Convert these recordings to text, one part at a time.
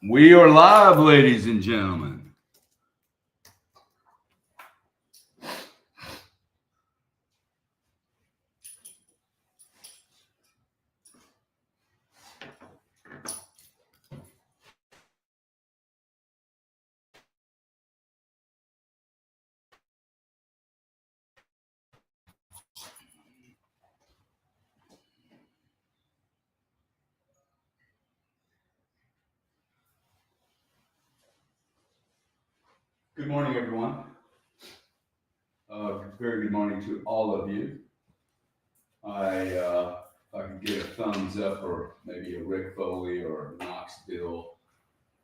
We are live, ladies and gentlemen. Good morning, everyone. Very good morning to all of you. If I could get a thumbs up, or maybe a Rick Foley or Knoxville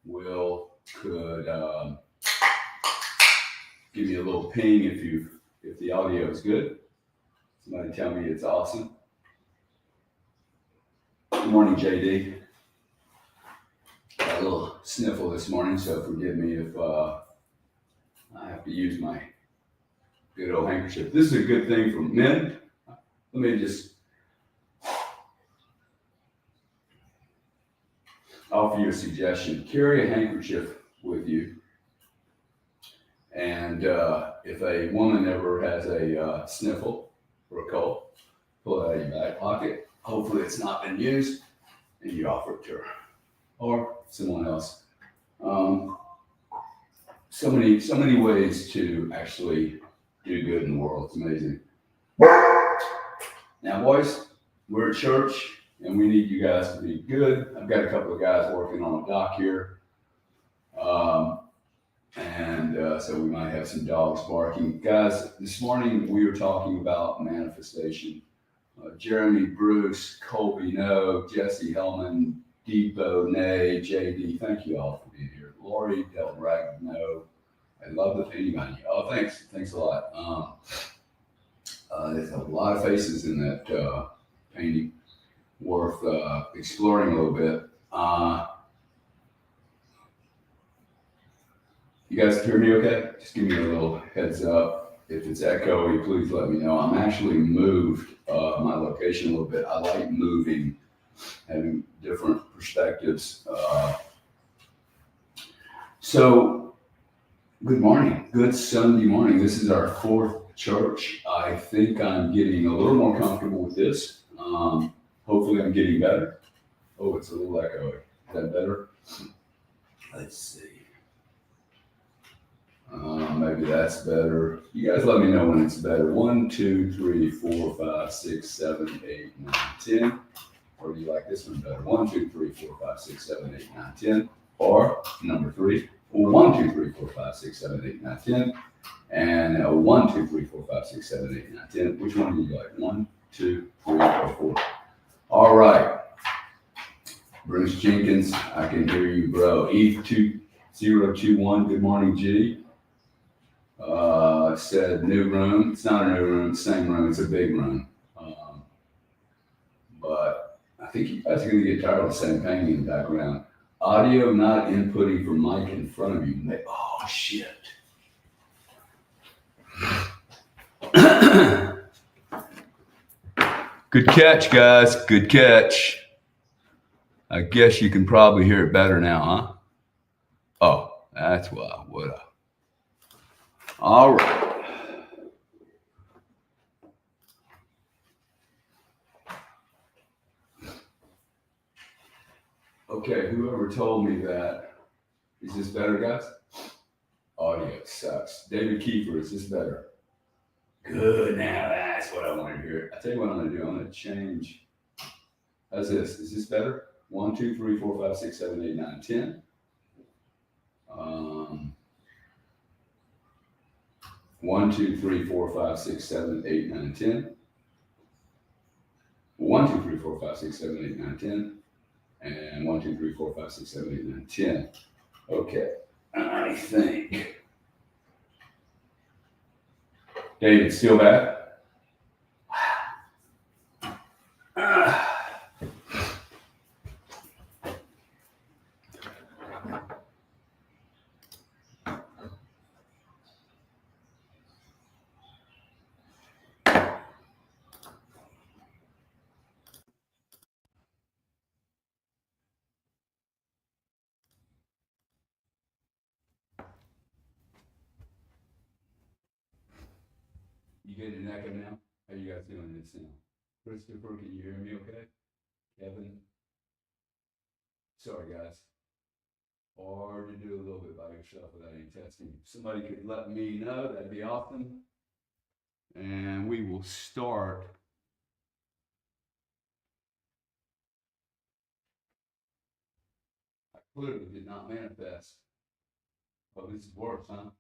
Will could give me a little ping if the audio is good. Somebody tell me it's awesome. Good morning, JD. Got a little sniffle this morning, so forgive me if I have to use my good old handkerchief. This is a good thing for men. Let me just offer you a suggestion. Carry a handkerchief with you. And if a woman ever has a sniffle or a cold, pull it out of your back pocket. Hopefully it's not been used, and you offer it to her or someone else. So many ways to actually do good in the world. It's amazing. Now, boys, we're at church, and we need you guys to be good. I've got a couple of guys working on a dock here. So we might have some dogs barking. Guys, this morning we were talking about manifestation. Jeremy, Bruce, Colby, no, Jesse, Hellman, Depot, nay, JD, thank you all for being here. Lori, Del Rag, no. I love the painting on you. Oh, thanks a lot. There's a lot of faces in that painting, worth exploring a little bit. You guys hear me okay? Just give me a little heads up. If it's echoey, please let me know. I'm actually moved my location a little bit. I like moving, having different perspectives. So, good morning. Good Sunday morning. This is our fourth church. I think I'm getting a little more comfortable with this. Hopefully I'm getting better. Oh, it's a little echoey. Is that better? Let's see. Maybe that's better. You guys let me know when it's better. 1, 2, 3, 4, 5, 6, 7, 8, 9, 10. Or do you like this one better? 1, 2, 3, 4, 5, 6, 7, 8, 9, 10. Or number 3. 1, 2, 3, 4, 5, 6, 7, 8, 9, 10. And 1, 2, 3, 4, 5, 6, 7, 8, 9, 10. Which one do you like? 1, 2, 3, or 4? All right. Bruce Jenkins, I can hear you, bro. E2021, good morning, G. Said new room. It's not a new room, it's the same room. It's a big room. But I think you guys are going to get tired of the same painting in the background. Audio not inputting from mic in front of you. Oh, shit. Good catch, guys. Good catch. I guess you can probably hear it better now, huh? Oh, that's why. What up? All right. Okay, whoever told me that. Is this better, guys? Audio sucks. David Kiefer, is this better? Good, now that's what I want to hear. I tell you what I'm going to do. I'm going to change. How's this? Is this better? 1, 2, 3, 4, 5, 6, 7, 8, 9, 10. 1, 2, 3, 4, 5, 6, 7, 8, 9, 10. 1, 2, 3, 4, 5, 6, 7, 8, 9, 10. And 1, 2, 3, 4, 5, 6, 7, 8, 9, 10. Okay, I think. David, still bad? getting an echo now? How you guys doing this now? Christopher, can you hear me okay? Kevin? Sorry, guys. Hard to do a little bit by yourself without any testing. If somebody could let me know, that'd be awesome. And we will start. I clearly did not manifest. Oh, this is worse, huh?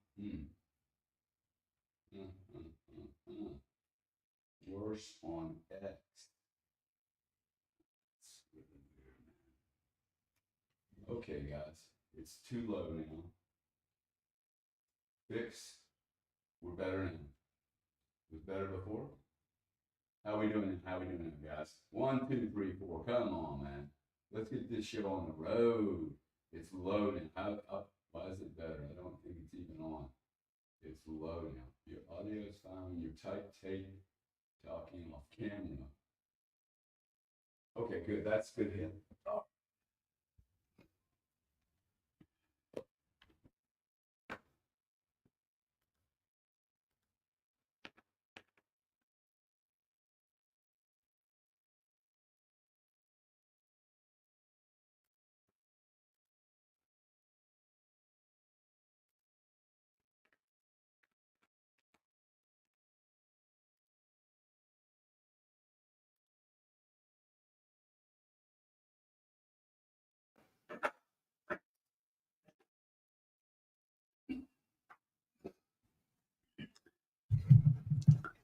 Worse on X. Okay, guys, it's too low now. Fix. We're better now. It was better before. How we doing? How we doing, guys? 1, 2, 3, 4. Come on, man. Let's get this show on the road. It's loading. Why is it better? I don't think it's even on. It's low now. Your audio is fine. You're tape talking off camera. Okay, good. That's good hit. Oh.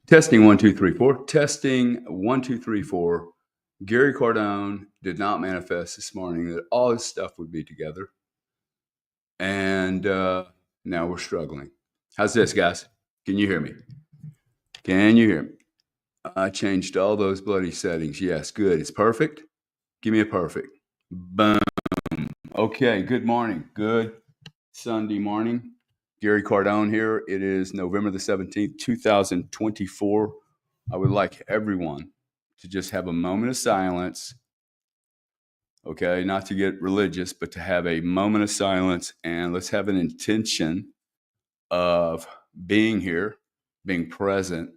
Testing 1, 2, 3, 4. Testing 1, 2, 3, 4. Gary Cardone did not manifest this morning that all his stuff would be together. And now we're struggling. How's this, guys? Can you hear me? Can you hear me? I changed all those bloody settings. Yes, good. It's perfect. Give me a perfect. Boom. Okay, good morning. Good Sunday morning. Gary Cardone here. It is November the 17th, 2024. I would like everyone to just have a moment of silence. Okay, not to get religious, but to have a moment of silence, and let's have an intention of being here, being present.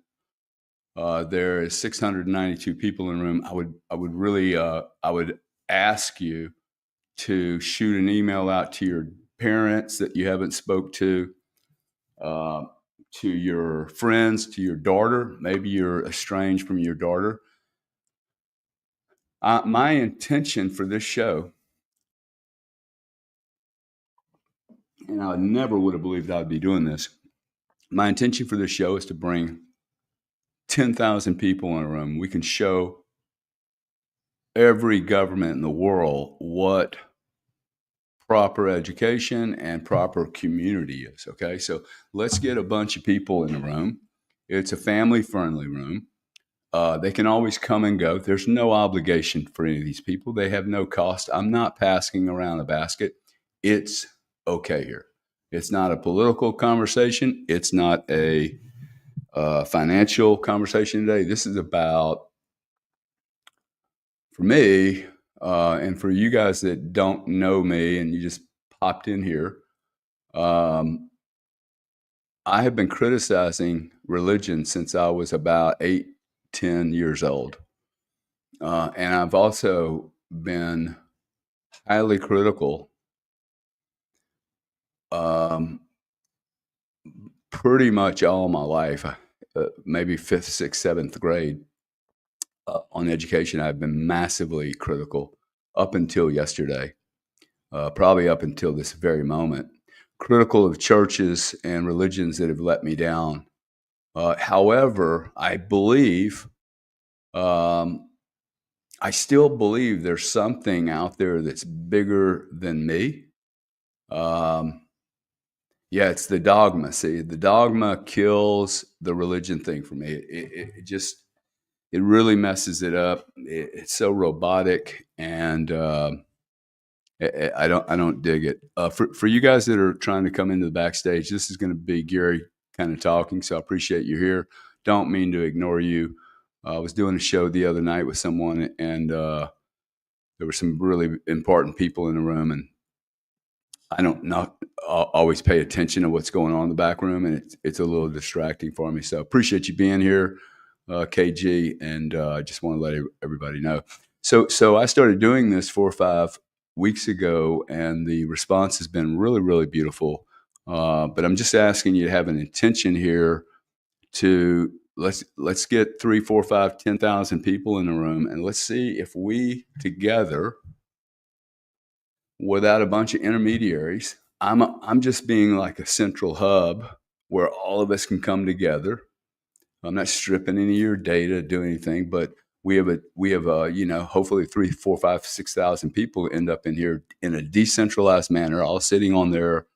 There is 692 people in the room. I would really, I would ask you to shoot an email out to your parents that you haven't spoke to your friends, to your daughter. Maybe you're estranged from your daughter. My intention for this show, and I never would have believed I'd be doing this. My intention for this show is to bring 10,000 people in a room. We can show every government in the world what proper education and proper community is. Okay, so let's get a bunch of people in the room. It's a family-friendly room. They can always come and go. There's no obligation for any of these people. They have no cost. I'm not passing around a basket. It's okay here. It's not a political conversation. It's not a financial conversation today. This is about, for me, and for you guys that don't know me and you just popped in here, I have been criticizing religion since I was about 8, 10 years old. And I've also been highly critical pretty much all my life, maybe 5th, 6th, 7th grade. On education, I've been massively critical up until yesterday, probably up until this very moment. Critical of churches and religions that have let me down. However, I believe, I still believe there's something out there that's bigger than me. Yeah, it's the dogma. See, the dogma kills the religion thing for me. It just, it really messes it up. It's so robotic, and I don't dig it. For you guys that are trying to come into the backstage, this is going to be Gary kind of talking. So I appreciate you here. Don't mean to ignore you. I was doing a show the other night with someone, and there were some really important people in the room, and I don't not always pay attention to what's going on in the back room, and it's a little distracting for me. So appreciate you being here, KG, and I just want to let everybody know. So I started doing this 4 or 5 weeks ago, and the response has been really, really beautiful. But I'm just asking you to have an intention here to let's get 3, 4, 5, 10,000 people in the room, and let's see if we together, without a bunch of intermediaries, I'm just being like a central hub where all of us can come together. I'm not stripping any of your data, do anything, but we have hopefully 3, 4, 5, 6,000 people end up in here in a decentralized manner, all sitting on their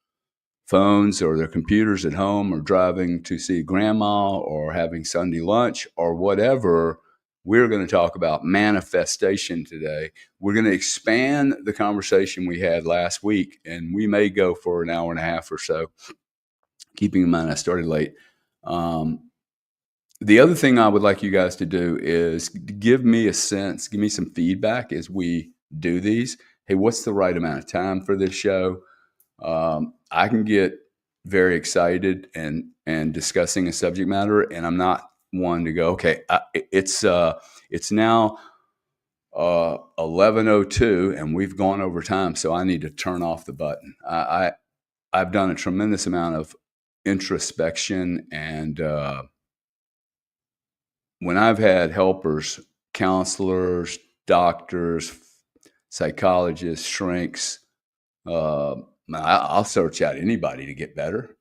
phones or their computers at home, or driving to see grandma, or having Sunday lunch, or whatever. We're going to talk about manifestation today. We're going to expand the conversation we had last week, and we may go for an hour and a half or so, keeping in mind I started late. The other thing I would like you guys to do is give me some feedback as we do these. Hey, what's the right amount of time for this show? I can get very excited and discussing a subject matter, and I'm not one to go, okay, it's now 11:02 and we've gone over time, so I need to turn off the button. I've done a tremendous amount of introspection, and when I've had helpers, counselors, doctors, psychologists, shrinks, I'll search out anybody to get better.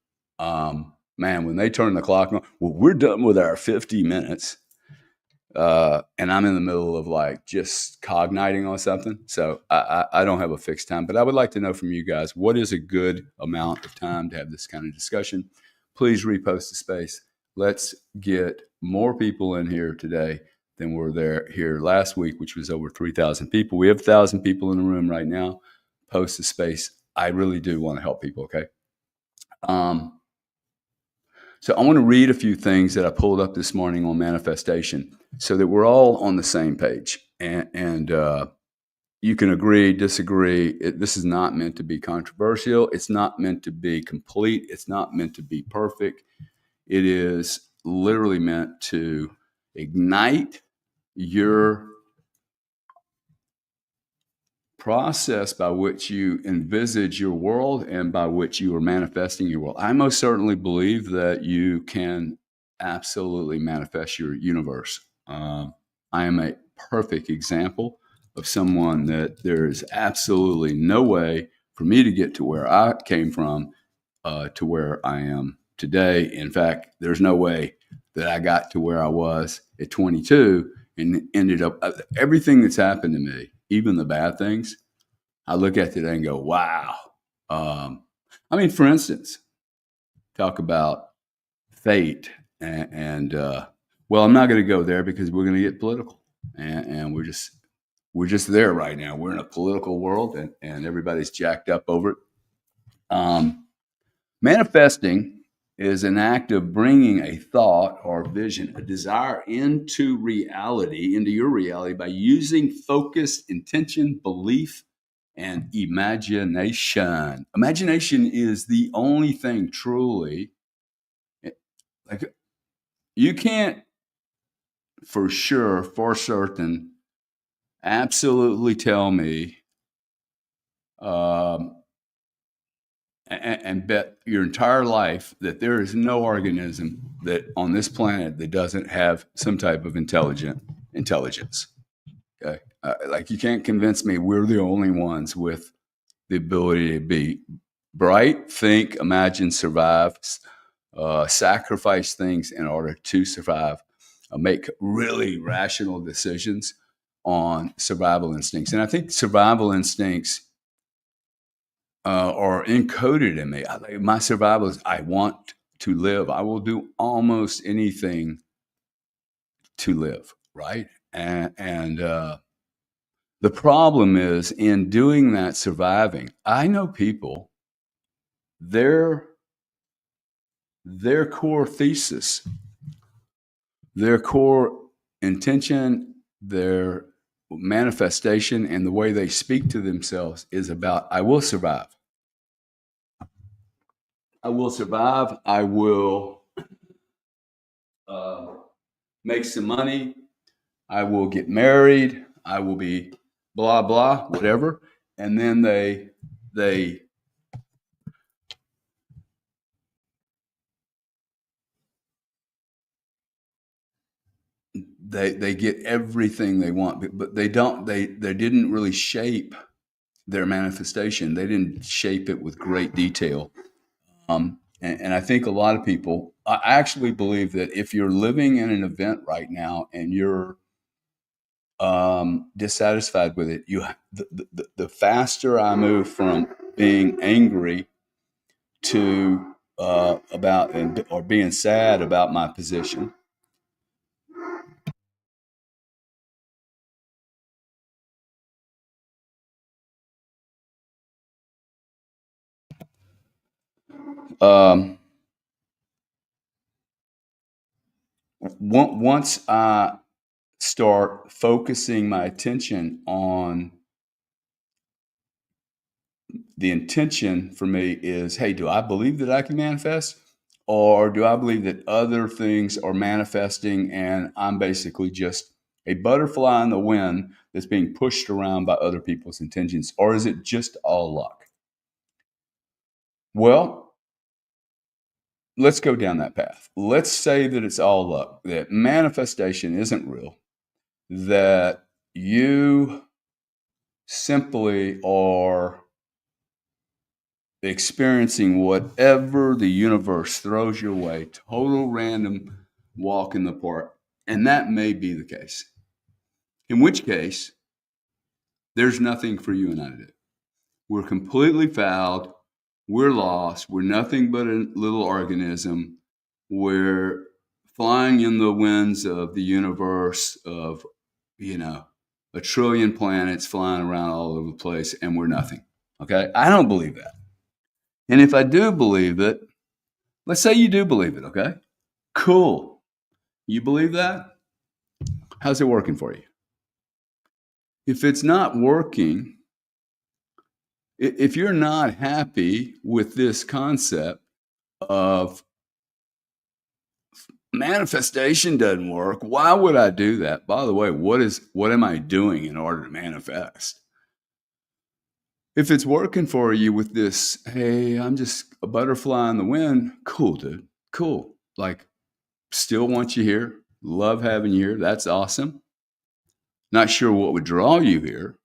Man, when they turn the clock on, well, we're done with our 50 minutes. And I'm in the middle of like just cogniting on something. So I don't have a fixed time, but I would like to know from you guys, what is a good amount of time to have this kind of discussion? Please repost the space. Let's get more people in here today than were there here last week, which was over 3,000 people. We have 1,000 people in the room right now. Post the space. I really do want to help people. Okay. So I want to read a few things that I pulled up this morning on manifestation, so that we're all on the same page. And you can agree, disagree. This is not meant to be controversial. It's not meant to be complete. It's not meant to be perfect. It is literally meant to ignite your process by which you envisage your world and by which you are manifesting your world. I most certainly believe that you can absolutely manifest your universe. I am a perfect example of someone that there is absolutely no way for me to get to where I came from to where I am today. In fact, there's no way that I got to where I was at 22 and ended up everything that's happened to me, even the bad things. I look at today and go, wow. For instance, talk about fate and well, I'm not going to go there because we're going to get political, and we're just there right now. We're in a political world, and everybody's jacked up over it. Manifesting is an act of bringing a thought or vision, a desire into reality, into your reality, by using focused intention, belief, and imagination. Imagination is the only thing truly, like, you can't for sure, for certain, absolutely tell me and bet your entire life that there is no organism that on this planet that doesn't have some type of intelligence. Okay, like, you can't convince me we're the only ones with the ability to be bright, think, imagine, survive, sacrifice things in order to survive, make really rational decisions on survival instincts. And I think survival instincts are encoded in me. My survival is, I want to live. I will do almost anything to live, right? And the problem is, in doing that surviving, I know people, their core thesis, their core intention, their manifestation, and the way they speak to themselves is about, I will survive. I will survive. I will uh, make some money. I will get married. I will be blah blah whatever. And then they they get everything they want, but they didn't really shape their manifestation. They didn't shape it with great detail. And I think a lot of people, I actually believe that if you're living in an event right now and you're dissatisfied with it, the faster I move from being angry to about or being sad about my position, um, once I start focusing my attention on the intention for me is, hey, do I believe that I can manifest? Or do I believe that other things are manifesting and I'm basically just a butterfly in the wind that's being pushed around by other people's intentions? Or is it just all luck? Well, let's go down that path. Let's say that it's all luck, that manifestation isn't real, that you simply are experiencing whatever the universe throws your way, total random walk in the park. And that may be the case. In which case, there's nothing for you and I to do. We're completely fouled. We're lost. We're nothing but a little organism. We're flying in the winds of the universe of, a trillion planets flying around all over the place, and we're nothing. Okay? I don't believe that. And if I do believe it, let's say you do believe it, okay? Cool. You believe that? How's it working for you? If it's not working, if you're not happy with this concept of manifestation doesn't work, why would I do that? By the way, what am I doing in order to manifest? If it's working for you with this, hey, I'm just a butterfly in the wind, cool, dude. Cool. Like, still want you here. Love having you here. That's awesome. Not sure what would draw you here,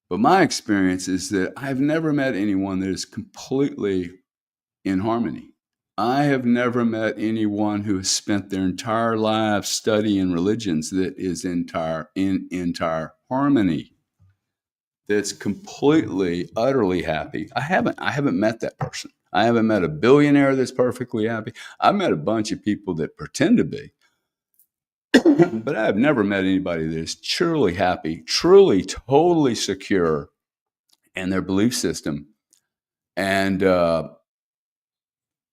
but my experience is that I've never met anyone that is completely in harmony. I have never met anyone who has spent their entire lives studying religions that is in entire harmony. That's completely, utterly happy. I haven't met that person. I haven't met a billionaire that's perfectly happy. I've met a bunch of people that pretend to be, but I have never met anybody that is truly happy, truly, totally secure in their belief system. And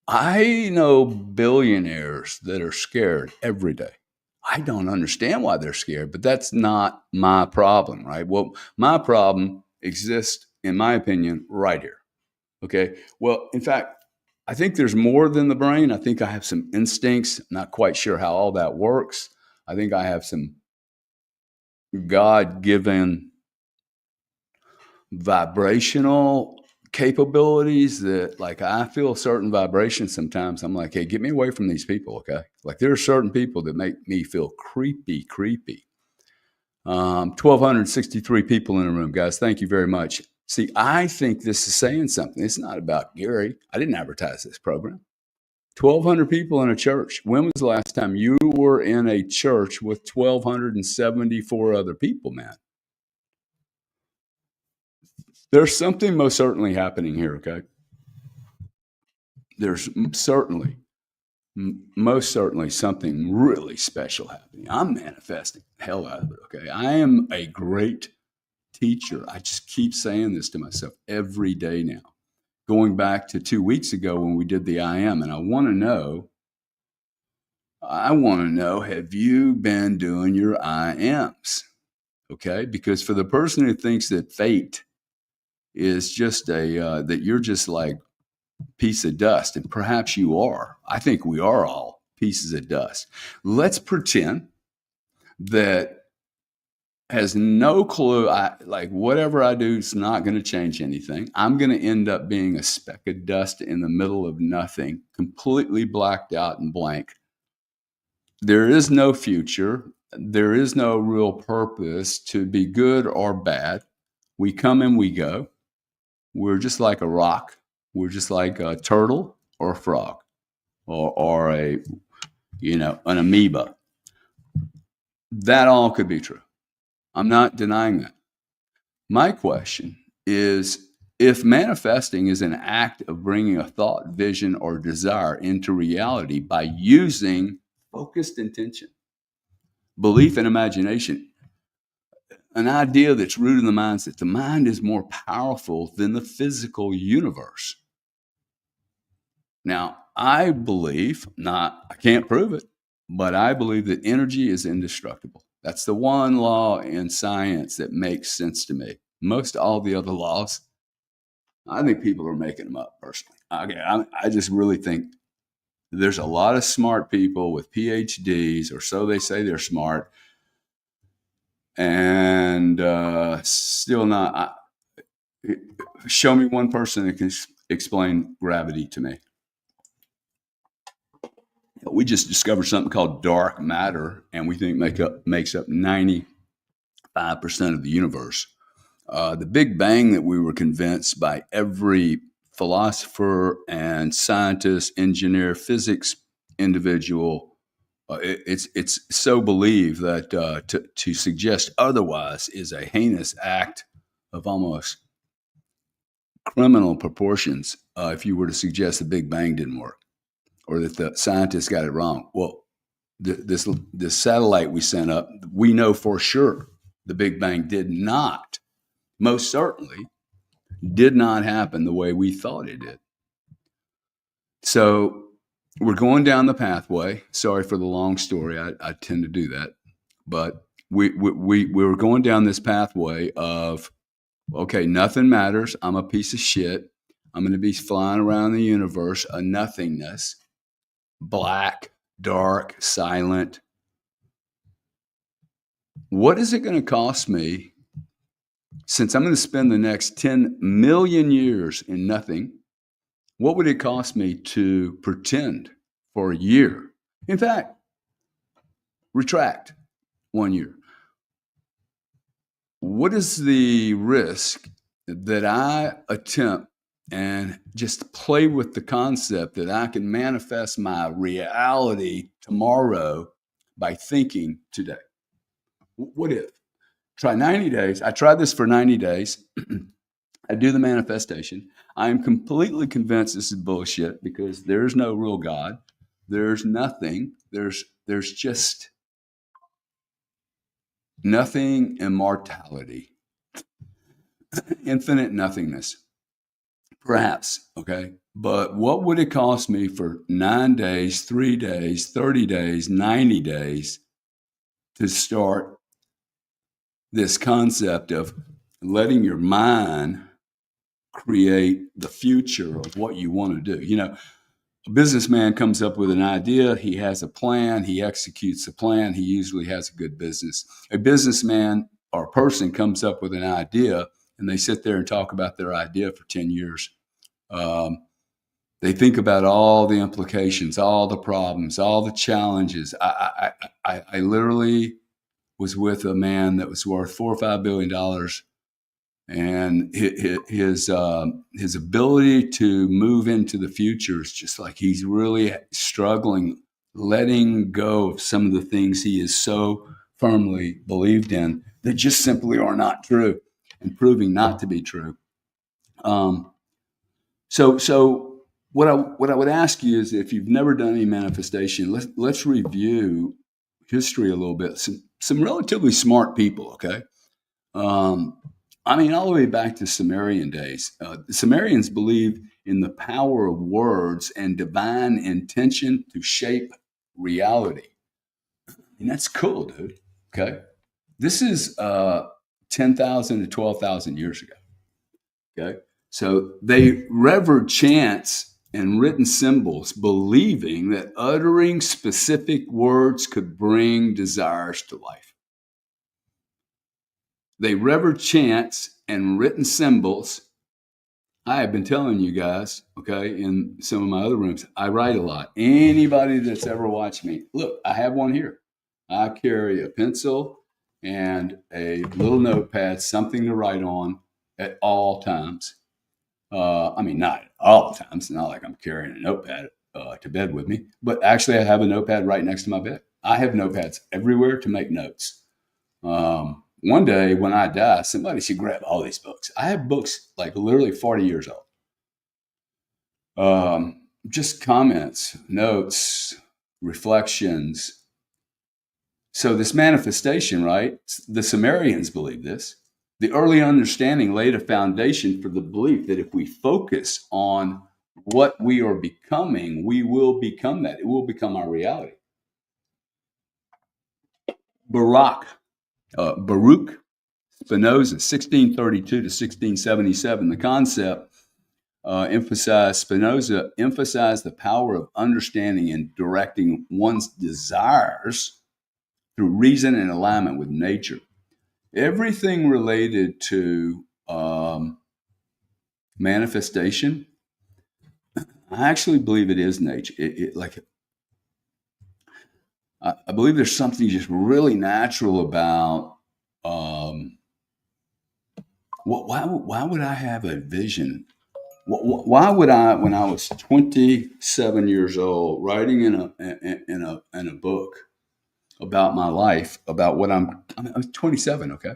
I know billionaires that are scared every day. I don't understand why they're scared, but that's not my problem, right? Well, my problem exists, in my opinion, right here. Okay. Well, in fact, I think there's more than the brain. I think I have some instincts. I'm not quite sure how all that works. I think I have some God given vibrational capabilities that, like, I feel certain vibrations sometimes. I'm like, hey, get me away from these people. Okay. Like, there are certain people that make me feel creepy. 1,263 people in the room, guys. Thank you very much. See, I think this is saying something. It's not about Gary. I didn't advertise this program. 1,200 people in a church. When was the last time you were in a church with 1,274 other people, man? There's something most certainly happening here, okay? There's certainly, most certainly something really special happening. I'm manifesting the hell out of it, okay? I am a great teacher. I just keep saying this to myself every day now. Going back to 2 weeks ago when we did the I am, and I want to know, have you been doing your I ams? Okay? Because for the person who thinks that fate is just that you're just like piece of dust, and perhaps you are. I think we are all pieces of dust. Let's pretend that has no clue. Like whatever I do, it's not going to change anything. I'm going to end up being a speck of dust in the middle of nothing, completely blacked out and blank. There is no future. There is no real purpose to be good or bad. We come and we go. We're just like a rock. We're just like a turtle or a frog or a, an amoeba. That all could be true. I'm not denying that. My question is, if manifesting is an act of bringing a thought, vision, or desire into reality by using focused intention, belief, and imagination, an idea that's rooted in the mindset, the mind is more powerful than the physical universe. Now, I believe, I can't prove it, but I believe that energy is indestructible. That's the one law in science that makes sense to me. Most all the other laws, I think people are making them up personally. I just really think there's a lot of smart people with PhDs, or so they say they're smart, and still not. Show me one person that can explain gravity to me. We just discovered something called dark matter, and we think makes up 95% of the universe. The Big Bang that we were convinced by every philosopher and scientist, engineer, physics individual, it's so believed that to suggest otherwise is a heinous act of almost criminal proportions. If you were to suggest the Big Bang didn't work, or that the scientists got it wrong. Well, this satellite we sent up, we know for sure the Big Bang did not, most certainly, did not happen the way we thought it did. So we're going down the pathway. Sorry for the long story. I tend to do that. But we were going down this pathway of, okay, nothing matters. I'm a piece of shit. I'm going to be flying around the universe, a nothingness. Black, dark, silent. What is it going to cost me, since I'm going to spend the next 10 million years in nothing? What would it cost me to pretend for a year? In fact, retract 1 year. What is the risk that I attempt and just play with the concept that I can manifest my reality tomorrow by thinking today? What if? Try 90 days. I tried this for 90 days. I do the manifestation. I am completely convinced this is bullshit because there's no real God. There's nothing. There's just nothing, immortality, infinite nothingness. Perhaps, okay? But what would it cost me for 9 days, 3 days, 30 days, 90 days to start this concept of letting your mind create the future of what you want to do? A businessman comes up with an idea, he has a plan, he executes the plan, he usually has a good business. A businessman or a person comes up with an idea and they sit there and talk about their idea for 10 years. They think about all the implications, all the problems, all the challenges. I literally was with a man that was worth $4 or $5 billion, and his ability to move into the future is just like he's really struggling, letting go of some of the things he is so firmly believed in that just simply are not true, and proving not to be true. So what I would ask you is, if you've never done any manifestation, let's review history a little bit. Some relatively smart people, okay? All the way back to Sumerian days. The Sumerians believed in the power of words and divine intention to shape reality. And that's cool, dude. Okay. This is 10,000 to 12,000 years ago. Okay. So they revered chance and written symbols, believing that uttering specific words could bring desires to life. They revered chants and written symbols. I have been telling you guys, okay, in some of my other rooms, I write a lot. Anybody that's ever watched me, look, I have one here. I carry a pencil and a little notepad, something to write on at all times. I mean, not at all times. It's not like I'm carrying a notepad to bed with me, but actually, I have a notepad right next to my bed. I have notepads everywhere to make notes. One day when I die, somebody should grab all these books. I have books like literally 40 years old. Just comments, notes, reflections. So this manifestation, right? The Sumerians believed this. The early understanding laid a foundation for the belief that if we focus on what we are becoming, we will become that. It will become our reality. Baruch Spinoza, 1632 to 1677, the concept Spinoza emphasized the power of understanding and directing one's desires through reason and alignment with nature. Everything related to manifestation, I actually believe it is nature. I believe there's something just really natural about why would I have a vision? Why would I, when I was 27 years old, writing in a book about my life, about what I was 27, okay,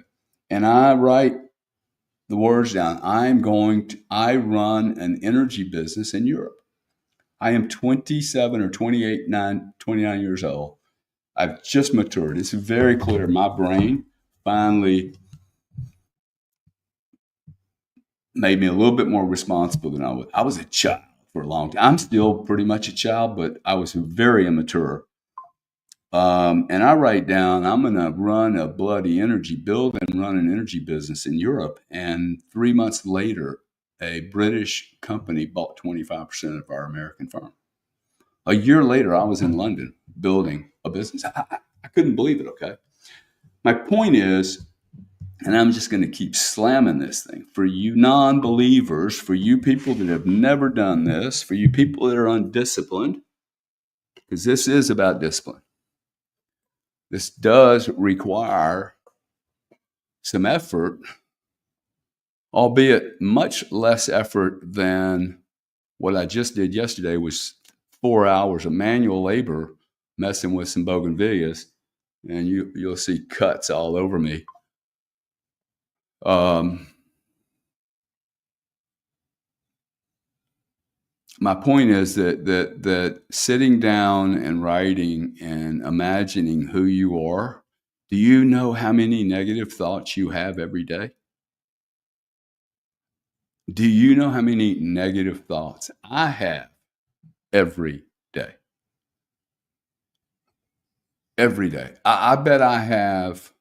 and I write the words down. I run an energy business in Europe. I am 27 or 29 years old. I've just matured. It's very clear. My brain finally made me a little bit more responsible than I was. I was a child for a long time. I'm still pretty much a child, but I was very immature. And I write down, I'm going to run a bloody build and run an energy business in Europe. And 3 months later, a British company bought 25% of our American firm. A year later, I was in London building a business. I couldn't believe it, okay? My point is, and I'm just going to keep slamming this thing, for you non-believers, for you people that have never done this, for you people that are undisciplined, because this is about discipline. This does require some effort, albeit much less effort than what I just did yesterday. Was 4 hours of manual labor messing with some bougainvilleas, and you'll see cuts all over me. My point is that sitting down and writing and imagining who you are, do you know how many negative thoughts you have every day? Do you know how many negative thoughts I have every day? Every day. I bet I have.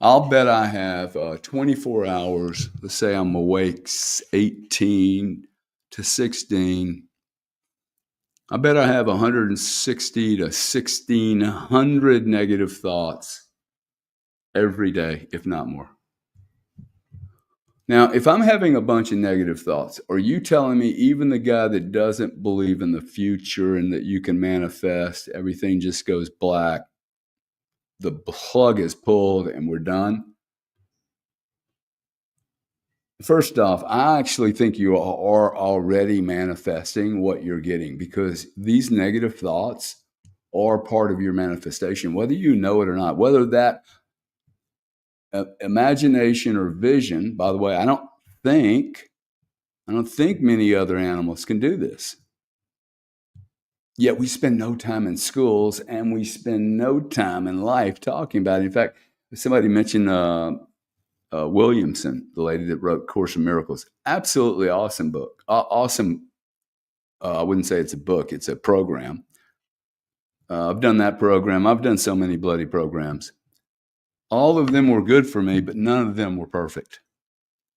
I'll bet I have 24 hours. Let's say I'm awake 18 to 16. I bet I have 160 to 1,600 negative thoughts every day, if not more. Now, if I'm having a bunch of negative thoughts, are you telling me even the guy that doesn't believe in the future and that you can manifest, everything just goes black, the plug is pulled and we're done? First off, I actually think you are already manifesting what you're getting, because these negative thoughts are part of your manifestation, whether you know it or not. Whether that imagination or vision, by the way, I don't think many other animals can do this. Yet we spend no time in schools and we spend no time in life talking about it. In fact, somebody mentioned Williamson, the lady that wrote Course in Miracles. Absolutely awesome book. Awesome. I wouldn't say it's a book. It's a program. I've done that program. I've done so many bloody programs. All of them were good for me, but none of them were perfect.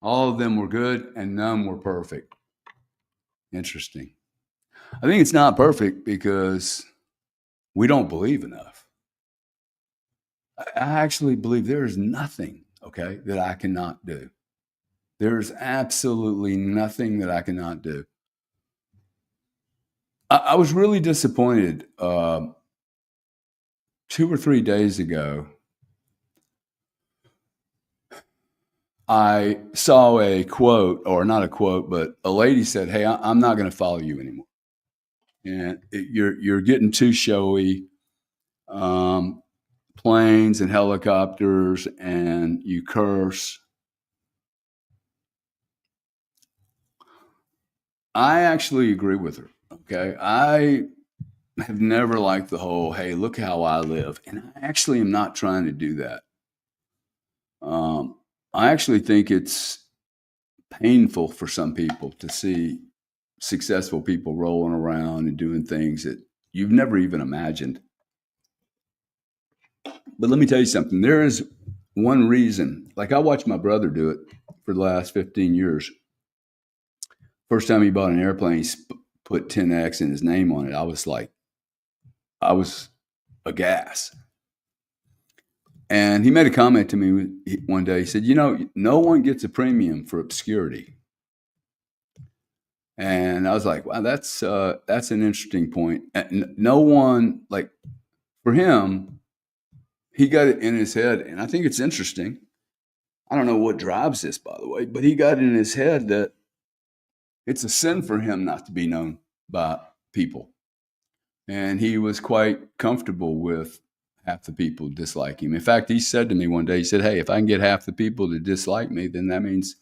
All of them were good and none were perfect. Interesting. I think it's not perfect because we don't believe enough. I actually believe there is nothing, okay, that I cannot do. There's absolutely nothing that I cannot do. I was really disappointed 2 or 3 days ago. I saw a quote, or not a quote, but a lady said, "Hey, I'm not going to follow you anymore, and you're getting too showy, um, planes and helicopters, and you curse." I actually agree with her. Okay, I have never liked the whole, "Hey, look how I live," and I actually am not trying to do that. I actually think it's painful for some people to see successful people rolling around and doing things that you've never even imagined. But let me tell you something. There is one reason. Like I watched my brother do it for the last 15 years. First time he bought an airplane, he put 10X and his name on it. I was aghast. And he made a comment to me one day. He said, no one gets a premium for obscurity. And I was like, wow, that's an interesting point. And no one, like for him, he got it in his head. And I think it's interesting. I don't know what drives this, by the way, but he got it in his head that it's a sin for him not to be known by people. And he was quite comfortable with half the people dislike him. In fact, he said to me one day, he said, "Hey, if I can get half the people to dislike me, then that means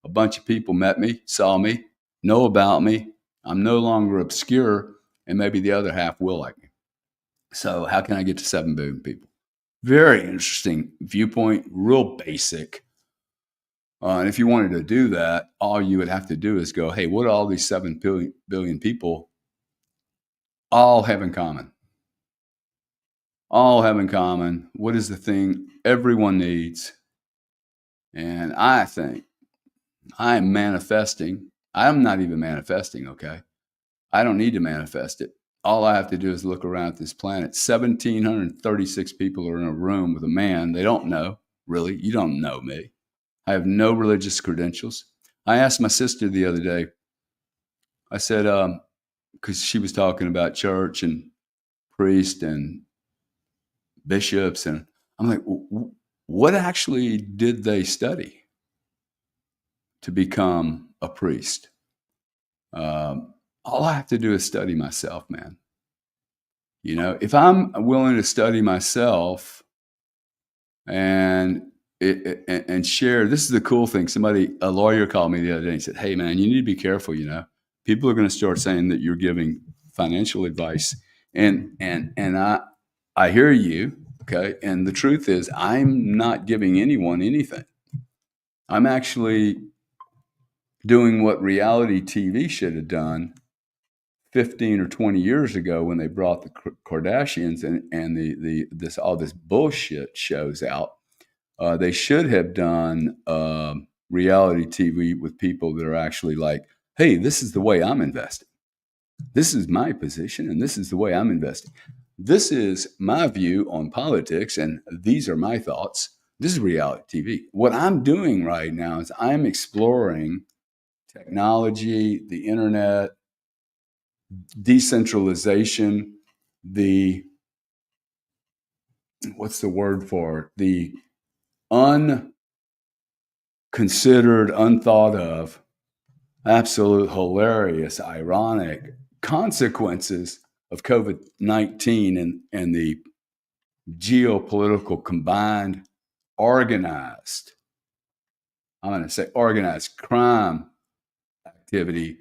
a bunch of people met me, saw me, know about me. I'm no longer obscure, and maybe the other half will like me. So how can I get to 7 billion people?" Very interesting viewpoint, real basic. And if you wanted to do that, all you would have to do is go, "Hey, what do all these 7 billion people all have in common? All have in common. What is the thing everyone needs?" And I think I'm manifesting. I'm not even manifesting, okay? I don't need to manifest it. All I have to do is look around at this planet. 1,736 people are in a room with a man they don't know. Really, you don't know me. I have no religious credentials. I asked my sister the other day, I said, because she was talking about church and priest and bishops, and I'm like, what actually did they study to become a priest? All I have to do is study myself, man. If I'm willing to study myself and and share, this is the cool thing. A lawyer called me the other day and said, "Hey, man, you need to be careful. People are going to start saying that you're giving financial advice." And I hear you, okay. And the truth is, I'm not giving anyone anything. I'm actually doing what reality TV should have done 15 or 20 years ago when they brought the Kardashians and this all this bullshit shows out. They should have done reality TV with people that are actually like, "Hey, this is the way I'm investing. This is my position, and this is the way I'm investing. This is my view on politics, and these are my thoughts." This is reality TV. What I'm doing right now is I'm exploring technology, the internet, decentralization, the what's the word for it? The unconsidered, unthought of, absolute hilarious, ironic consequences of COVID-19 and the geopolitical combined organized, I'm going to say organized crime activity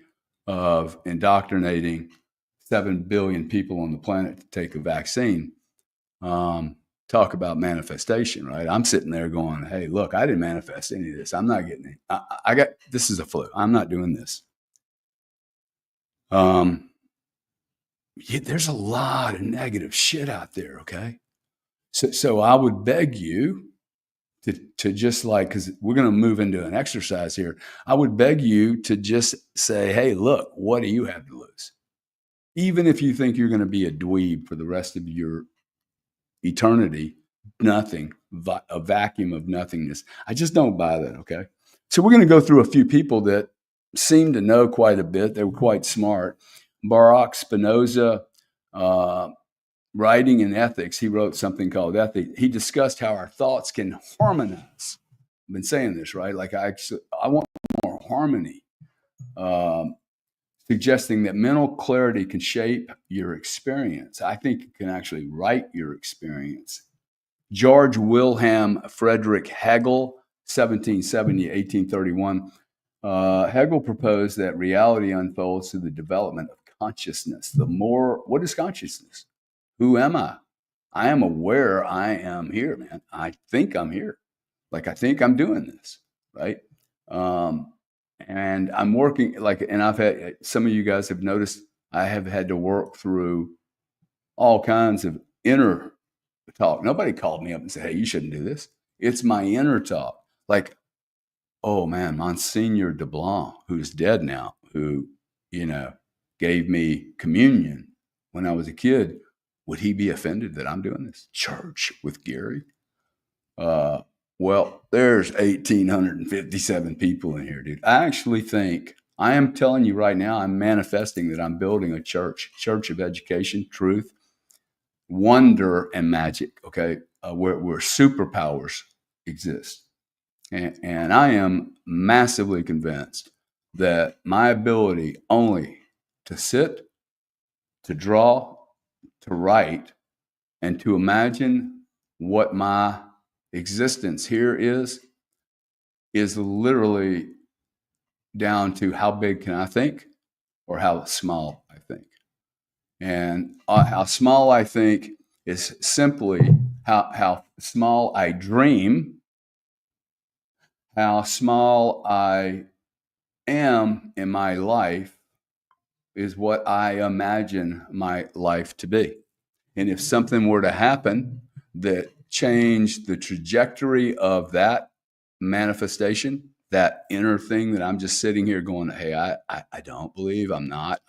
of indoctrinating 7 billion people on the planet to take a vaccine. Talk about manifestation, right? I'm sitting there going, "Hey, look, I didn't manifest any of this. I'm not getting it. I got, this is a flu. I'm not doing this." Yeah, there's a lot of negative shit out there, okay? So I would beg you to just like, because we're going to move into an exercise here. I would beg you to just say, hey, look, what do you have to lose? Even if you think you're going to be a dweeb for the rest of your eternity, nothing, a vacuum of nothingness. I just don't buy that, okay? So we're going to go through a few people that seem to know quite a bit. They were quite smart. Baruch Spinoza, writing in ethics, he wrote something called Ethics. He discussed how our thoughts can harmonize. I've been saying this, right? Like I want more harmony, suggesting that mental clarity can shape your experience. I think it can actually write your experience. George Wilhelm Friedrich Hegel, 1770, 1831. Hegel proposed that reality unfolds through the development of consciousness. What is consciousness? Who am I? I am aware I am here, man. I think I'm here. Like I think I'm doing this, right? And I'm working and I've had, some of you guys have noticed I have had to work through all kinds of inner talk. Nobody called me up and said, hey, you shouldn't do this. It's my inner talk. Like, oh man, Monsignor de Blanc, who's dead now, who, gave me communion when I was a kid. Would he be offended that I'm doing this? Church with Gary? Well, there's 1,857 people in here, dude. I actually think, I am telling you right now, I'm manifesting that I'm building a church of education, truth, wonder, and magic, okay, where superpowers exist. And I am massively convinced that my ability only to sit, to draw, to write, and to imagine what my existence here is literally down to how big can I think or how small I think. And how small I think is simply how small I dream, how small I am in my life is what I imagine my life to be. And if something were to happen that changed the trajectory of that manifestation, that inner thing that I'm just sitting here going, hey, I don't believe, I'm not.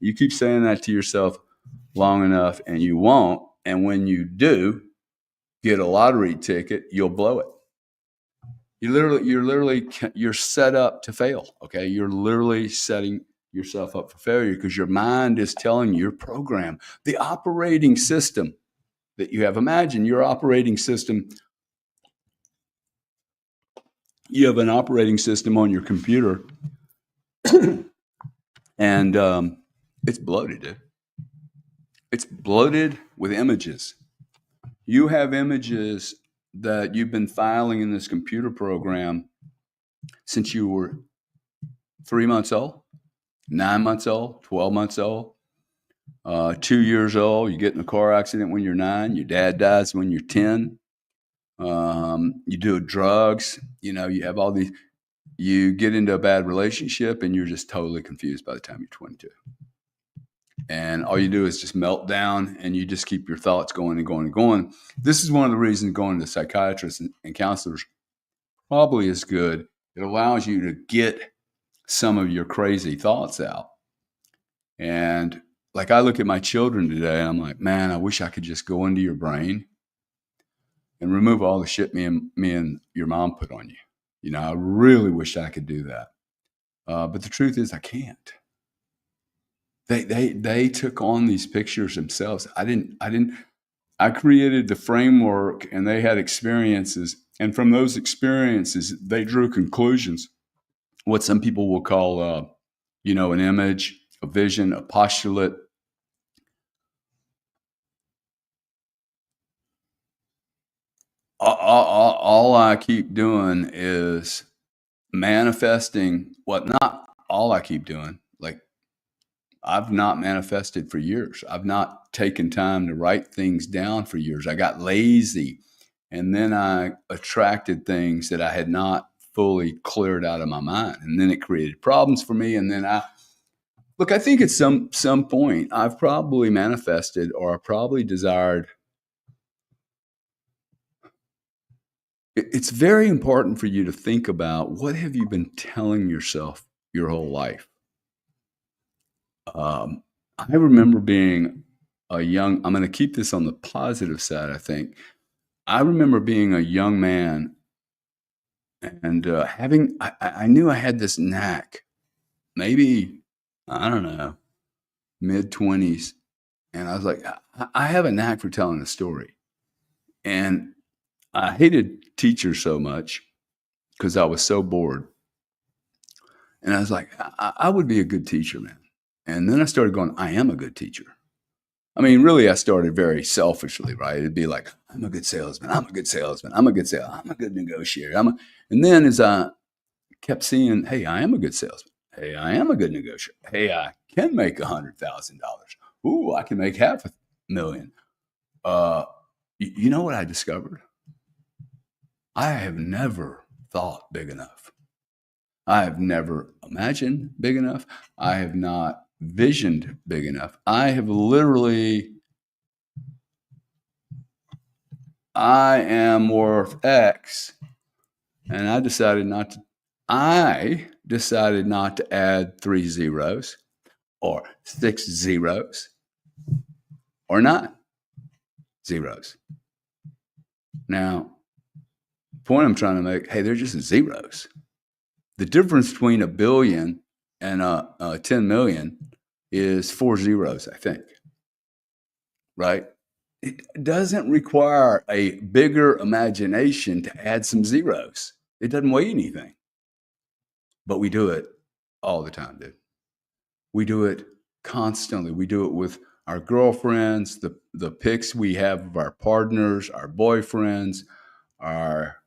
You keep saying that to yourself long enough and you won't. And when you do get a lottery ticket, you'll blow it. You're set up to fail. Okay. You're literally setting yourself up for failure because your mind is telling you, your program, the operating system that you have. Imagine your operating system. You have an operating system on your computer and it's bloated, dude. It's bloated with images. You have images that you've been filing in this computer program since you were 3 months old, 9 months old, 12 months old, 2 years old. You get in a car accident when you're 9. Your dad dies when you're 10. You do drugs. You have all these. You get into a bad relationship and you're just totally confused by the time you're 22. And all you do is just melt down and you just keep your thoughts going and going and going. This is one of the reasons going to psychiatrists and counselors probably is good. It allows you to get some of your crazy thoughts out. And like I look at my children today and I'm like, man, I wish I could just go into your brain and remove all the shit me and your mom put on you. I really wish I could do that. But the truth is I can't. They took on these pictures themselves. I created the framework and they had experiences. And from those experiences, they drew conclusions. What some people will call, an image, a vision, a postulate. All I keep doing is manifesting not all I keep doing. Like I've not manifested for years. I've not taken time to write things down for years. I got lazy and then I attracted things that I had not fully cleared out of my mind. And then it created problems for me. And then I think at some point I've probably manifested or I probably desired It's very important for you to think about what have you been telling yourself your whole life. Um, I remember being a young. I'm going to keep this on the positive side. I think I remember being a young man and having. I knew I had this knack. Maybe I don't know, mid-20s, and I was like, I have a knack for telling a story, and I hated teachers so much because I was so bored. And I was like, I would be a good teacher, man. And then I started going, I am a good teacher. I mean, really, I started very selfishly, right? It'd be like, I'm a good salesman. I'm a good salesman. I'm a good salesman. I'm a good negotiator. And then as I kept seeing, hey, I am a good salesman. Hey, I am a good negotiator. Hey, I can make $100,000. Ooh, I can make half a million. Uh, you know what I discovered? I have never thought big enough. I have never imagined big enough. I have not visioned big enough. I have literally, I am worth X, and I decided not to add 3 zeros or 6 zeros or not zeros. Now, the point I'm trying to make, hey, they're just zeros. The difference between a billion and 10 million is 4 zeros, I think, right? It doesn't require a bigger imagination to add some zeros. It doesn't weigh anything. But we do it all the time, dude. We do it constantly. We do it with our girlfriends, the pics we have of our partners, our boyfriends, our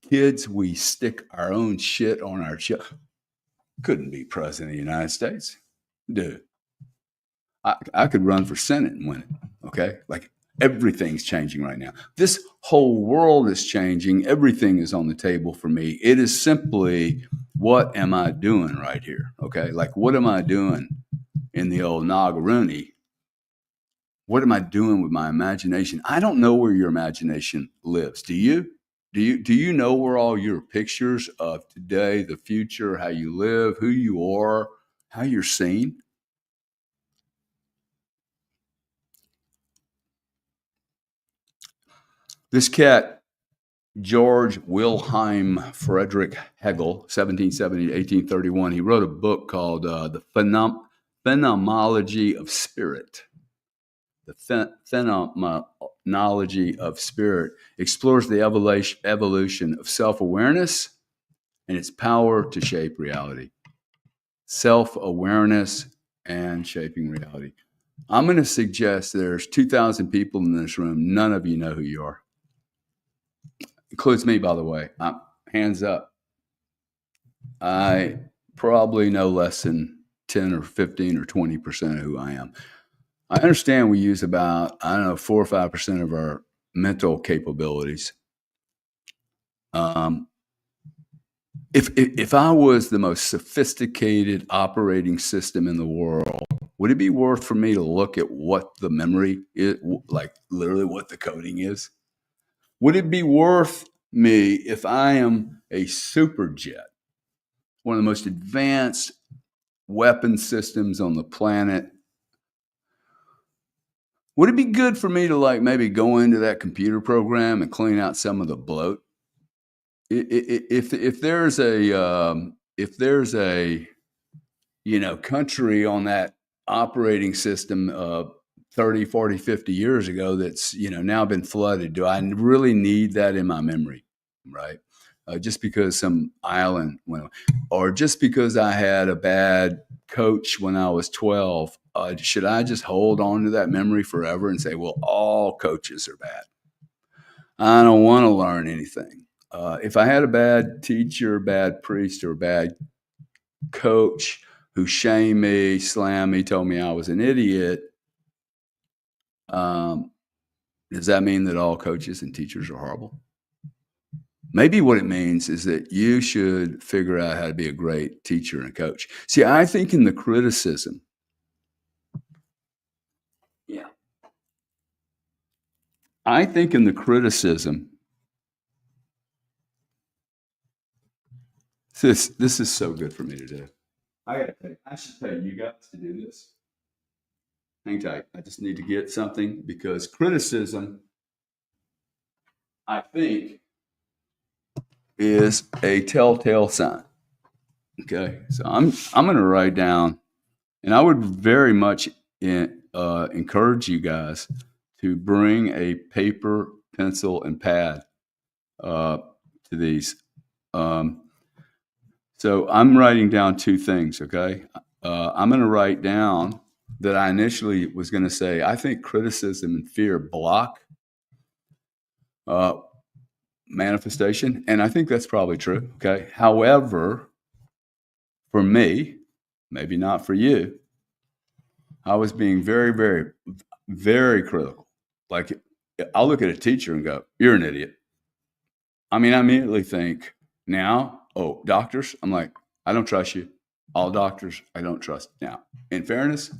kids. We stick our own shit on our shit. Couldn't be president of the United States. Dude, I could run for Senate and win it. Okay. Like everything's changing right now. This whole world is changing. Everything is on the table for me. It is simply, what am I doing right here? Okay. Like, what am I doing in the old Nagaruni? What am I doing with my imagination? I don't know where your imagination lives. Do you? Do you know where all your pictures of today, the future, how you live, who you are, how you're seen? This cat, George Wilhelm Friedrich Hegel, 1770 to 1831, he wrote a book called The Phenomenology of Spirit. The Phenomenology of Spirit explores the evolution of self-awareness and its power to shape reality. Self-awareness and shaping reality. I'm going to suggest there's 2,000 people in this room. None of you know who you are. Includes me, by the way. Hands up. I probably know less than 10 or 15 or 20% of who I am. I understand we use about, I don't know, 4 or 5% of our mental capabilities. If I was the most sophisticated operating system in the world, would it be worth for me to look at what the memory is, like literally what the coding is? Would it be worth me if I am a super jet, one of the most advanced weapon systems on the planet? Would it be good for me to like maybe go into that computer program and clean out some of the bloat? If there's a country on that operating system 30, 40, 50 years ago that's now been flooded, do I really need that in my memory, right? Just because some island went, or just because I had a bad coach when I was 12, should I just hold on to that memory forever and say, well, all coaches are bad? I don't want to learn anything. If I had a bad teacher, bad priest, or bad coach who shamed me, slammed me, told me I was an idiot, does that mean that all coaches and teachers are horrible? Maybe what it means is that you should figure out how to be a great teacher and coach. See, I think in the criticism, yeah, I think in the criticism This is so good for me to do. I should pay you guys to do this. Hang tight. I just need to get something because criticism, I think, is a telltale sign. Okay, so I'm going to write down, and I would very much encourage you guys to bring a paper, pencil, and pad to these. So I'm writing down two things. Okay, I'm going to write down that I initially was going to say I think criticism and fear block manifestation, and I think that's probably true. Okay, however, for me, maybe not for you, I was being very, very, very critical. Like, I'll look at a teacher and go, "You're an idiot." I mean, I immediately think now, oh, doctors, I'm like, I don't trust you. All doctors, I don't trust. Now, in fairness,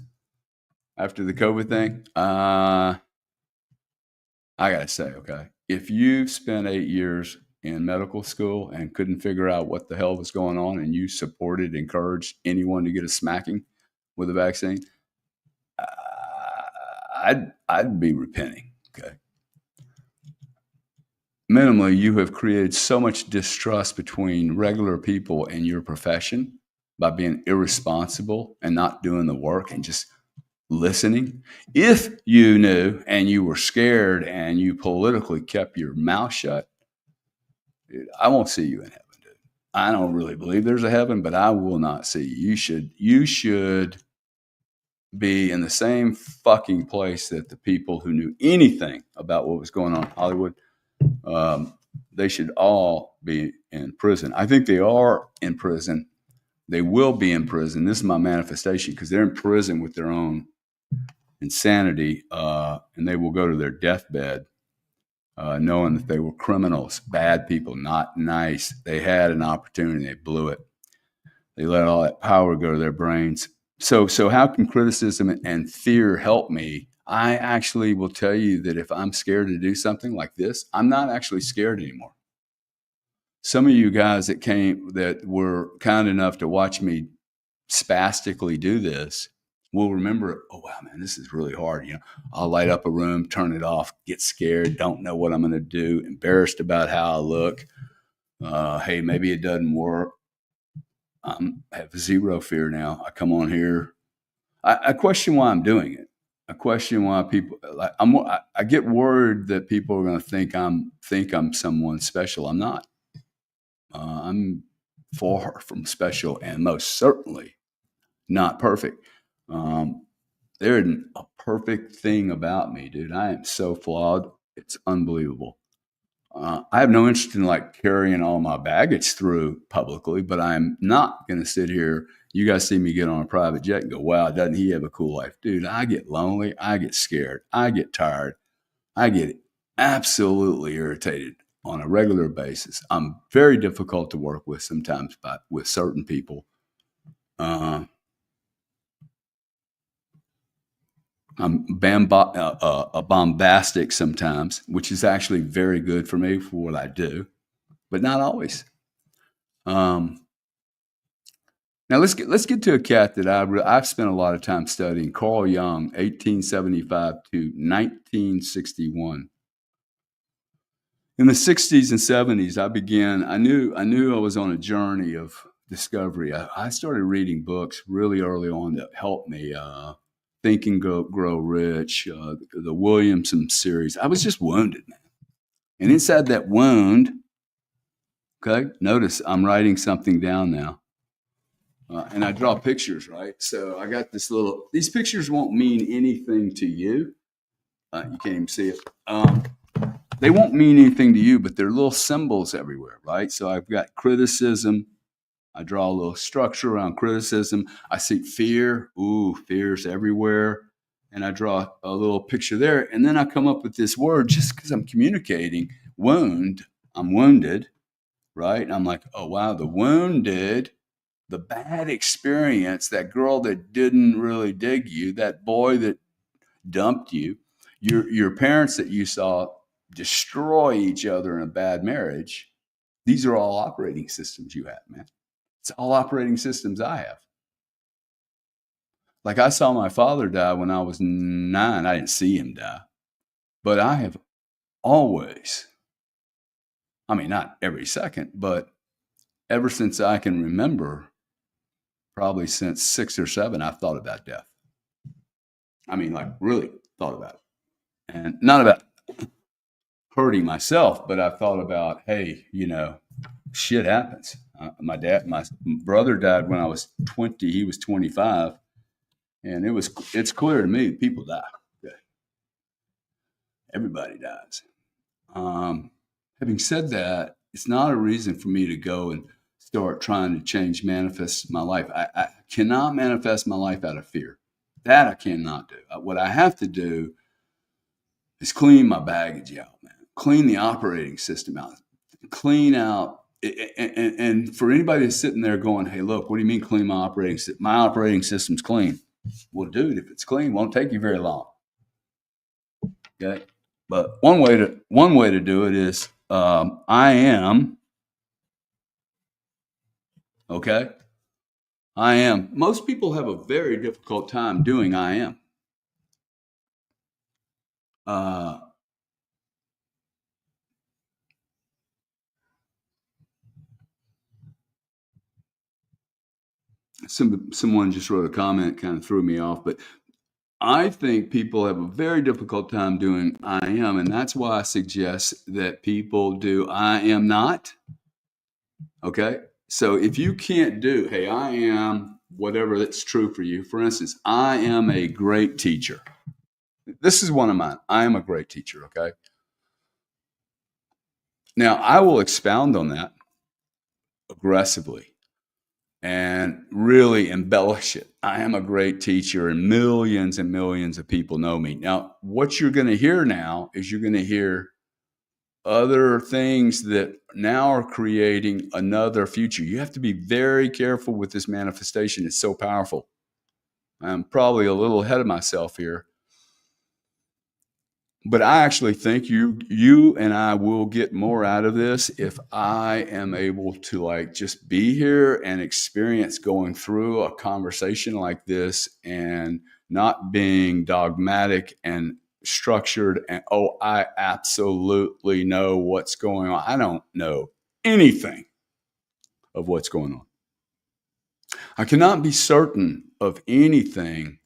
after the COVID thing, I got to say, okay, if you spent 8 years in medical school and couldn't figure out what the hell was going on and you supported, encouraged anyone to get a smacking with a vaccine, I'd be repenting. Okay. Minimally, you have created so much distrust between regular people and your profession by being irresponsible and not doing the work and just listening. If you knew and you were scared and you politically kept your mouth shut, dude, I won't see you in heaven, dude. I don't really believe there's a heaven, but I will not see you. You should be in the same fucking place that the people who knew anything about what was going on in Hollywood, they should all be in prison. I think they are in prison. They will be in prison. This is my manifestation because they're in prison with their own insanity, and they will go to their deathbed knowing that they were criminals, bad people, not nice. They had an opportunity. They blew it. They let all that power go to their brains. So how can criticism and fear help me? I actually will tell you that if I'm scared to do something like this, I'm not actually scared anymore. Some of you guys that were kind enough to watch me spastically do this will remember, oh, wow, man, this is really hard. I'll light up a room, turn it off, get scared, don't know what I'm going to do, embarrassed about how I look. Hey, maybe it doesn't work. I have zero fear now. I come on here. I question why I'm doing it. I question why people like I get worried that people are going to think I'm someone special. I'm not. I'm far from special, and most certainly not perfect. There isn't a perfect thing about me, dude. I am so flawed. It's unbelievable. I have no interest in like carrying all my baggage through publicly, but I'm not going to sit here. You guys see me get on a private jet and go, wow, doesn't he have a cool life? Dude, I get lonely. I get scared. I get tired. I get absolutely irritated on a regular basis. I'm very difficult to work with sometimes with certain people. I'm bombastic sometimes, which is actually very good for me for what I do, but not always. Now let's get to a cat that I've spent a lot of time studying. Carl Jung, 1875 to 1961. In the 60s and 70s, I knew I was on a journey of discovery. I started reading books really early on that helped me. Think and Grow Rich, the Williamson series. I was just wounded, man. And inside that wound, okay, notice I'm writing something down now. And I draw pictures, right? So I got these pictures won't mean anything to you. You can't even see it. They won't mean anything to you, but they're little symbols everywhere, right? So I've got criticism. I draw a little structure around criticism. I see fear. Ooh, fear's everywhere. And I draw a little picture there. And then I come up with this word just because I'm communicating. Wound. I'm wounded, right? And I'm like, oh, wow, the wounded, the bad experience, that girl that didn't really dig you, that boy that dumped you, your parents that you saw destroy each other in a bad marriage. These are all operating systems you have, man. It's all operating systems I have. Like, I saw my father die when I was 9. I didn't see him die, but I have always, I mean, not every second, but ever since I can remember, probably since 6 or 7, I've thought about death. I mean, like, really thought about it. And not about hurting myself, but I've thought about, hey, shit happens. My brother died when I was 20. He was 25. And it's clear to me people die. Okay. Everybody dies. Having said that, it's not a reason for me to go and start trying to manifest my life. I cannot manifest my life out of fear. That I cannot do. What I have to do is clean my baggage out, man. Clean the operating system out. Clean out. And for anybody that's sitting there going, hey, look, what do you mean clean my operating system? My operating system's clean. Well, dude, if it's clean, it won't take you very long. Okay. But one way to do it is I am. Okay. I am. Most people have a very difficult time doing I am. Someone just wrote a comment, kind of threw me off, but I think people have a very difficult time doing I am, and that's why I suggest that people do I am not. Okay? So if you can't do, hey, I am whatever that's true for you. For instance, I am a great teacher. This is one of mine. I am a great teacher, okay? Now, I will expound on that aggressively and really embellish it. I am a great teacher, and millions of people know me. Now, what you're going to hear now is you're going to hear other things that now are creating another future. You have to be very careful with this manifestation. It's so powerful. I'm probably a little ahead of myself here, but I actually think you and I will get more out of this if I am able to like just be here and experience going through a conversation like this and not being dogmatic and structured and I absolutely know what's going on. I don't know anything of what's going on. I cannot be certain of anything.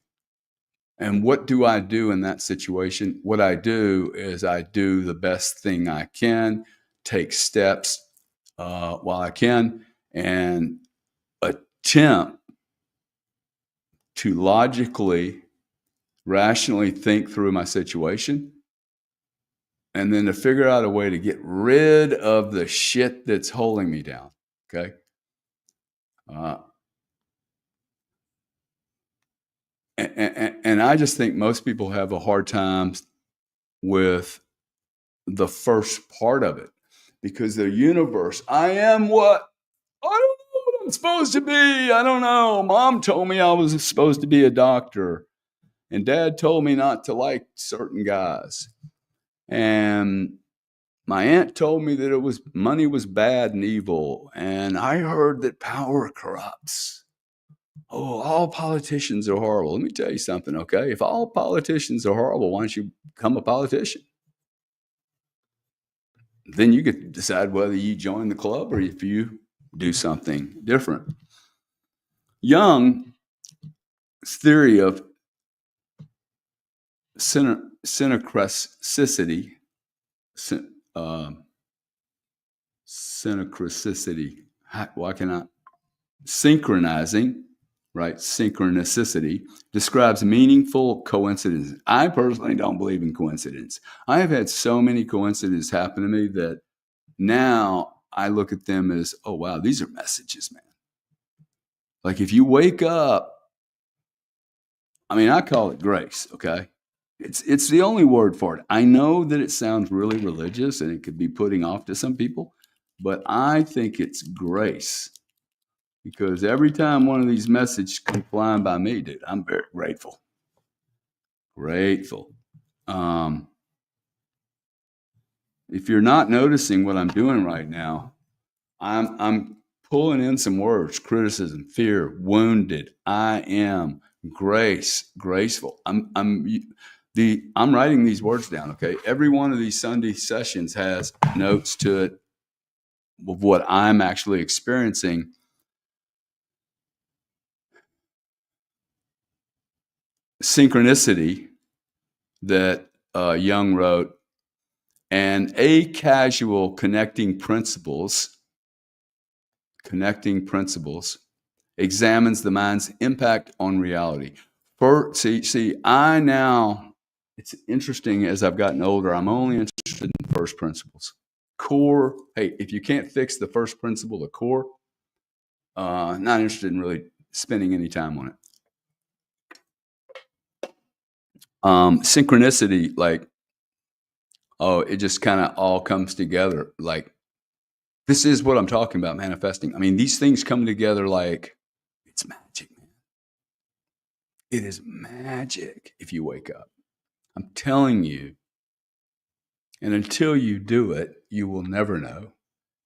And what do I do in that situation? What I do is I do the best thing I can, take steps while I can, and attempt to logically, rationally think through my situation, and then to figure out a way to get rid of the shit that's holding me down. Okay. And I just think most people have a hard time with the first part of it because the universe, I am what? I don't know what I'm supposed to be. I don't know. Mom told me I was supposed to be a doctor, and Dad told me not to like certain guys. And my aunt told me that money was bad and evil, and I heard that power corrupts. Oh, all politicians are horrible. Let me tell you something, okay? If all politicians are horrible, why don't you become a politician? Then you get to decide whether you join the club or if you do something different. Jung's theory of synchronicity, synchronizing, right? Synchronicity describes meaningful coincidences. I personally don't believe in coincidence. I have had so many coincidences happen to me that now I look at them as, oh, wow, these are messages, man. Like if you wake up, I mean, I call it grace, okay? It's the only word for it. I know that it sounds really religious and it could be putting off to some people, but I think it's grace. Because every time one of these messages come flying by me, dude, I'm very grateful. Grateful. If you're not noticing what I'm doing right now, I'm pulling in some words: criticism, fear, wounded, I am, grace, graceful. I'm writing these words down. Okay, every one of these Sunday sessions has notes to it of what I'm actually experiencing. Synchronicity that Jung wrote, and a casual connecting principles examines the mind's impact on reality. I now, it's interesting as I've gotten older, I'm only interested in first principles. Core, hey, if you can't fix the first principle, the core, not interested in really spending any time on it. Synchronicity, like, it just kind of all comes together. Like, this is what I'm talking about, manifesting. I mean, these things come together like it's magic, man. It is magic if you wake up. I'm telling you. And until you do it, you will never know.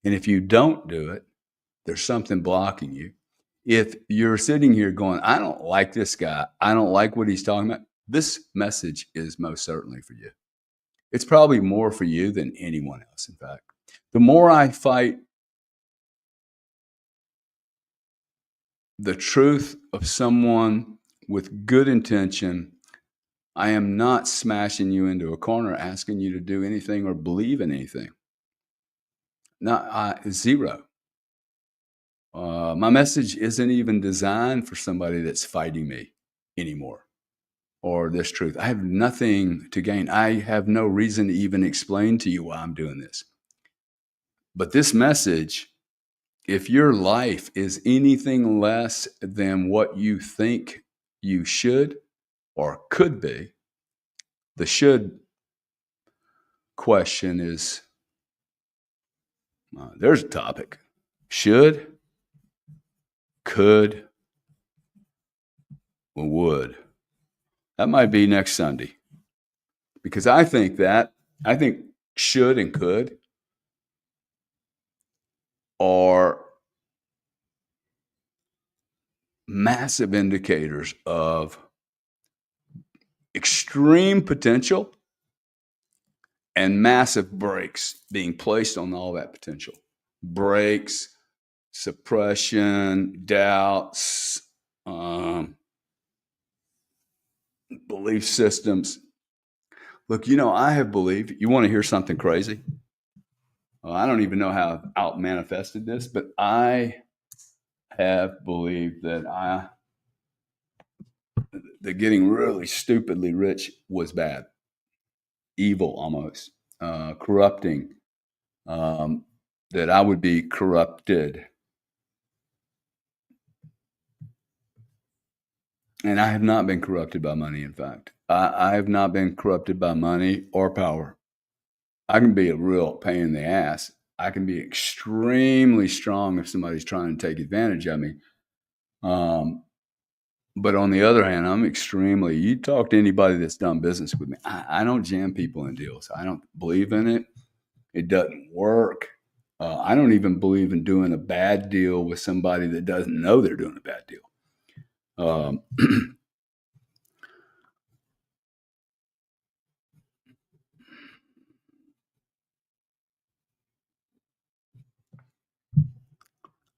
And if you don't do it, there's something blocking you. If you're sitting here going, I don't like this guy, I don't like what he's talking about, this message is most certainly for you. It's probably more for you than anyone else, in fact. The more I fight the truth of someone with good intention, I am not smashing you into a corner asking you to do anything or believe in anything. Zero. My message isn't even designed for somebody that's fighting me anymore or this truth. I have nothing to gain. I have no reason to even explain to you why I'm doing this. But this message, if your life is anything less than what you think you should or could be, the should question is, there's a topic. Should, could, or would. That might be next Sunday. Because I think should and could are massive indicators of extreme potential and massive brakes being placed on all that potential. Brakes, suppression, doubts, belief systems. Look, I have believed. You want to hear something crazy? I don't even know how I've out manifested this, but I have believed that getting really stupidly rich was bad, evil almost, corrupting, that I would be corrupted. And I have not been corrupted by money, in fact. I have not been corrupted by money or power. I can be a real pain in the ass. I can be extremely strong if somebody's trying to take advantage of me. But on the other hand, you talk to anybody that's done business with me, I don't jam people in deals. I don't believe in it. It doesn't work. I don't even believe in doing a bad deal with somebody that doesn't know they're doing a bad deal.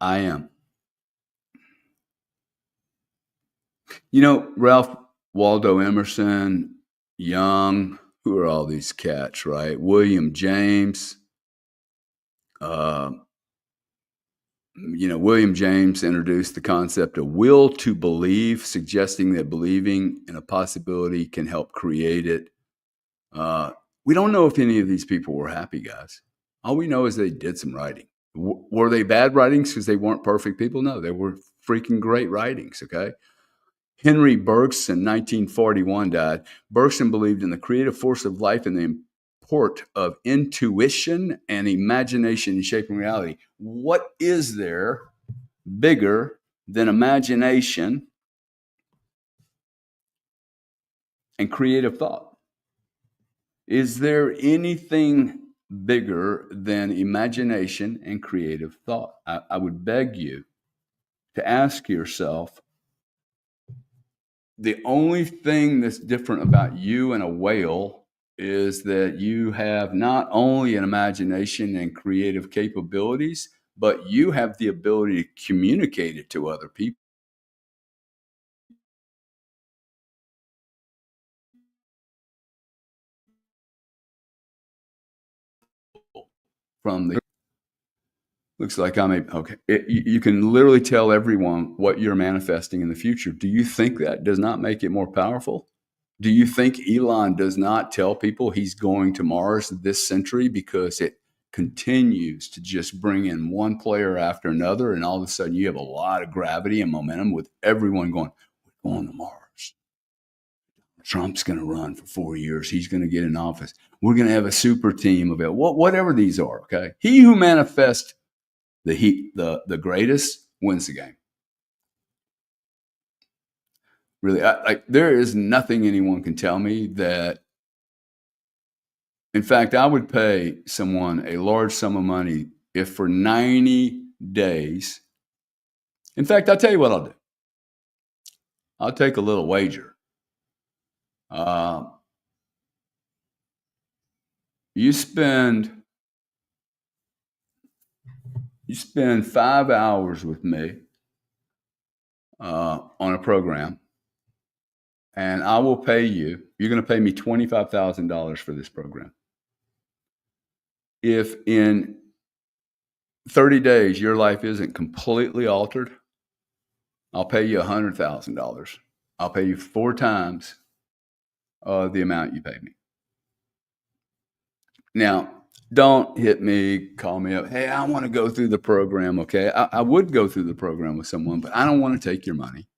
I am. Ralph Waldo Emerson, Young, who are all these cats, right? William James. William James introduced the concept of will to believe, suggesting that believing in a possibility can help create it. We don't know if any of these people were happy, guys. All we know is they did some writing. Were they bad writings because they weren't perfect people? No, they were freaking great writings, okay? Henry Bergson, 1941, died. Bergson believed in the creative force of life and the import of intuition and imagination in shaping reality. What is there bigger than imagination and creative thought? Is there anything bigger than imagination and creative thought. I would beg you to ask yourself, the only thing that's different about you and a whale is that you have not only an imagination and creative capabilities, but you have the ability to communicate it to other people from the looks like okay. You can literally tell everyone what you're manifesting in the future. Do you think that does not make it more powerful? Do you think Elon does not tell people he's going to Mars this century because it continues to just bring in one player after another, and all of a sudden you have a lot of gravity and momentum with everyone going, we're going to Mars. Trump's going to run for 4 years. He's going to get in office. We're going to have a super team of it. Whatever these are, okay? He who manifests the greatest wins the game. Really, there is nothing anyone can tell me that. In fact, I would pay someone a large sum of money if for 90 days. In fact, I'll tell you what I'll do. I'll take a little wager. You spend 5 hours with me on a program, and I will pay you. You're going to pay me $25,000 for this program. If in 30 days your life isn't completely altered, I'll pay you $100,000. I'll pay you 4 times the amount you pay me. Now, don't hit me, call me up. Hey, I want to go through the program. Okay, I would go through the program with someone, but I don't want to take your money.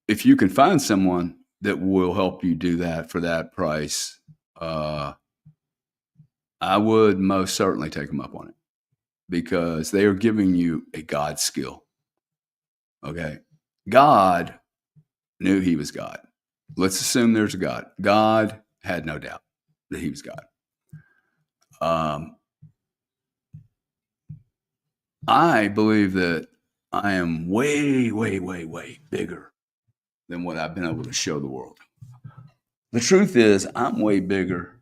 If you can find someone that will help you do that for that price, I would most certainly take them up on it, because they are giving you a God skill. Okay, God knew he was God. Let's assume there's a God. God had no doubt that he was God. I believe that I am way, way, way, way bigger than what I've been able to show the world. The truth is, I'm way bigger.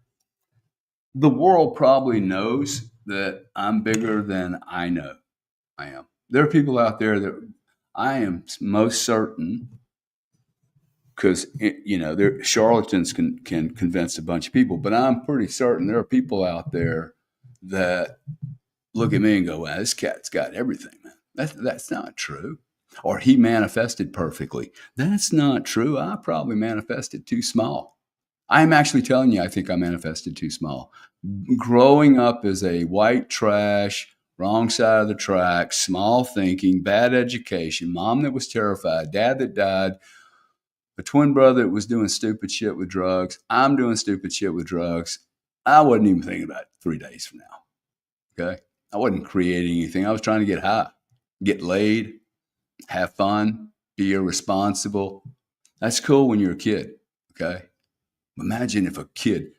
The world probably knows that I'm bigger than I know I am. There are people out there that I am most certain, because charlatans can convince a bunch of people, but I'm pretty certain there are people out there that look at me and go, "Wow, this cat's got everything, man." That's not true. Or he manifested perfectly. That's not true. I probably manifested too small. I'm actually telling you, I think I manifested too small. Growing up as a white trash, wrong side of the track, small thinking, bad education, mom that was terrified, dad that died, a twin brother that was doing stupid shit with drugs. I'm doing stupid shit with drugs. I wasn't even thinking about it 3 days from now. Okay. I wasn't creating anything. I was trying to get high, get laid, have fun, be irresponsible. That's cool when you're a kid. Okay. Imagine if a kid,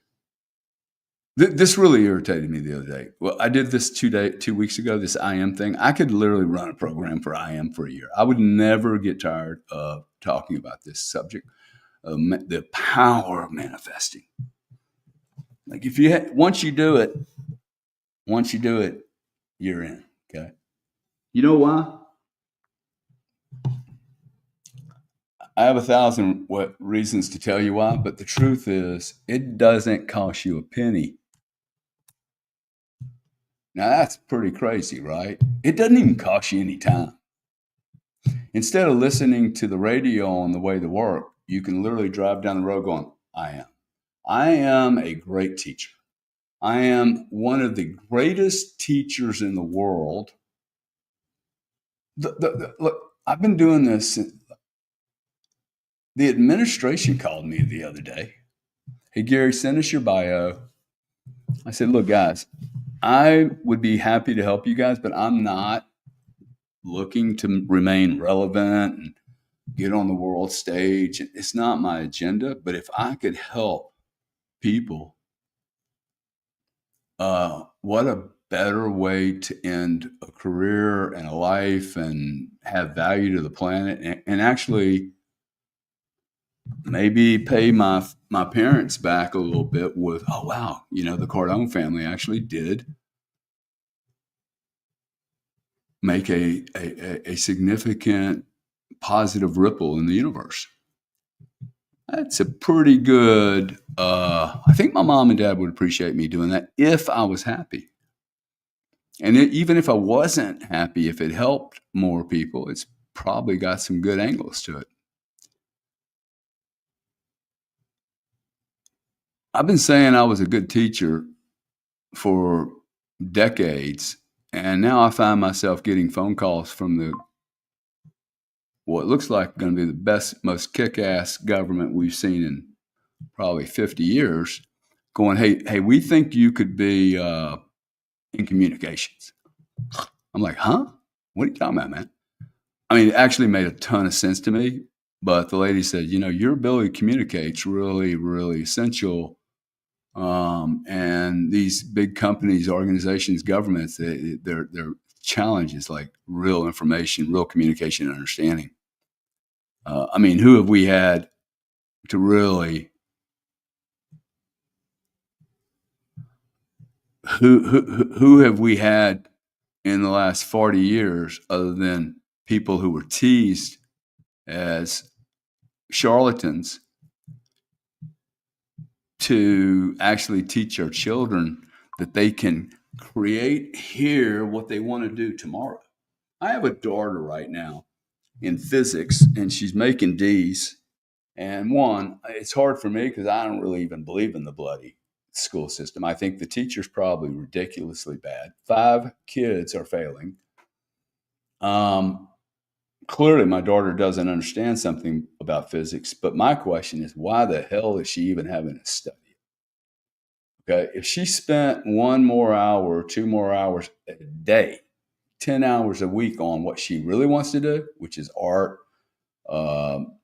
this really irritated me the other day. Well, I did this 2 weeks ago, this I am thing. I could literally run a program for I am for a year. I would never get tired of talking about this subject, the power of manifesting. Like once you do it, you're in. Okay. You know why? I have 1,000 reasons to tell you why, but the truth is, it doesn't cost you a penny. Now that's pretty crazy, right? It doesn't even cost you any time. Instead of listening to the radio on the way to work, you can literally drive down the road going, I am a great teacher. I am one of the greatest teachers in the world. Look, I've been doing this. The administration called me the other day. Hey, Gary, send us your bio. I said, look, guys, I would be happy to help you guys, but I'm not looking to remain relevant and get on the world stage. It's not my agenda, but if I could help people What a better way to end a career and a life and have value to the planet and actually maybe pay my parents back a little bit with, oh wow, the Cardone family actually did make a significant positive ripple in the universe. That's a pretty good. I think my mom and dad would appreciate me doing that if I was happy. And even if I wasn't happy, if it helped more people, it's probably got some good angles to it. I've been saying I was a good teacher for decades, and now I find myself getting phone calls from what looks like going to be the best, most kick-ass government we've seen in probably 50 years, going, hey, we think you could be in communications. I'm like, huh? What are you talking about, man? I mean, it actually made a ton of sense to me. But the lady said, your ability to communicate is really, really essential. And these big companies, organizations, governments, their challenge is like real information, real communication and understanding. I mean, who have we had to really who have we had in the last 40 years other than people who were teased as charlatans to actually teach our children that they can create here what they want to do tomorrow? I have a daughter right now in physics, and she's making D's. And one, it's hard for me because I don't really even believe in the bloody school system. I think the teacher's probably ridiculously bad. 5 kids are failing. Um, Clearly, my daughter doesn't understand something about physics. But my question is, why the hell is she even having to study? Okay, if she spent 1 more hour, 2 more hours a day, 10 hours a week on what she really wants to do, which is art, um,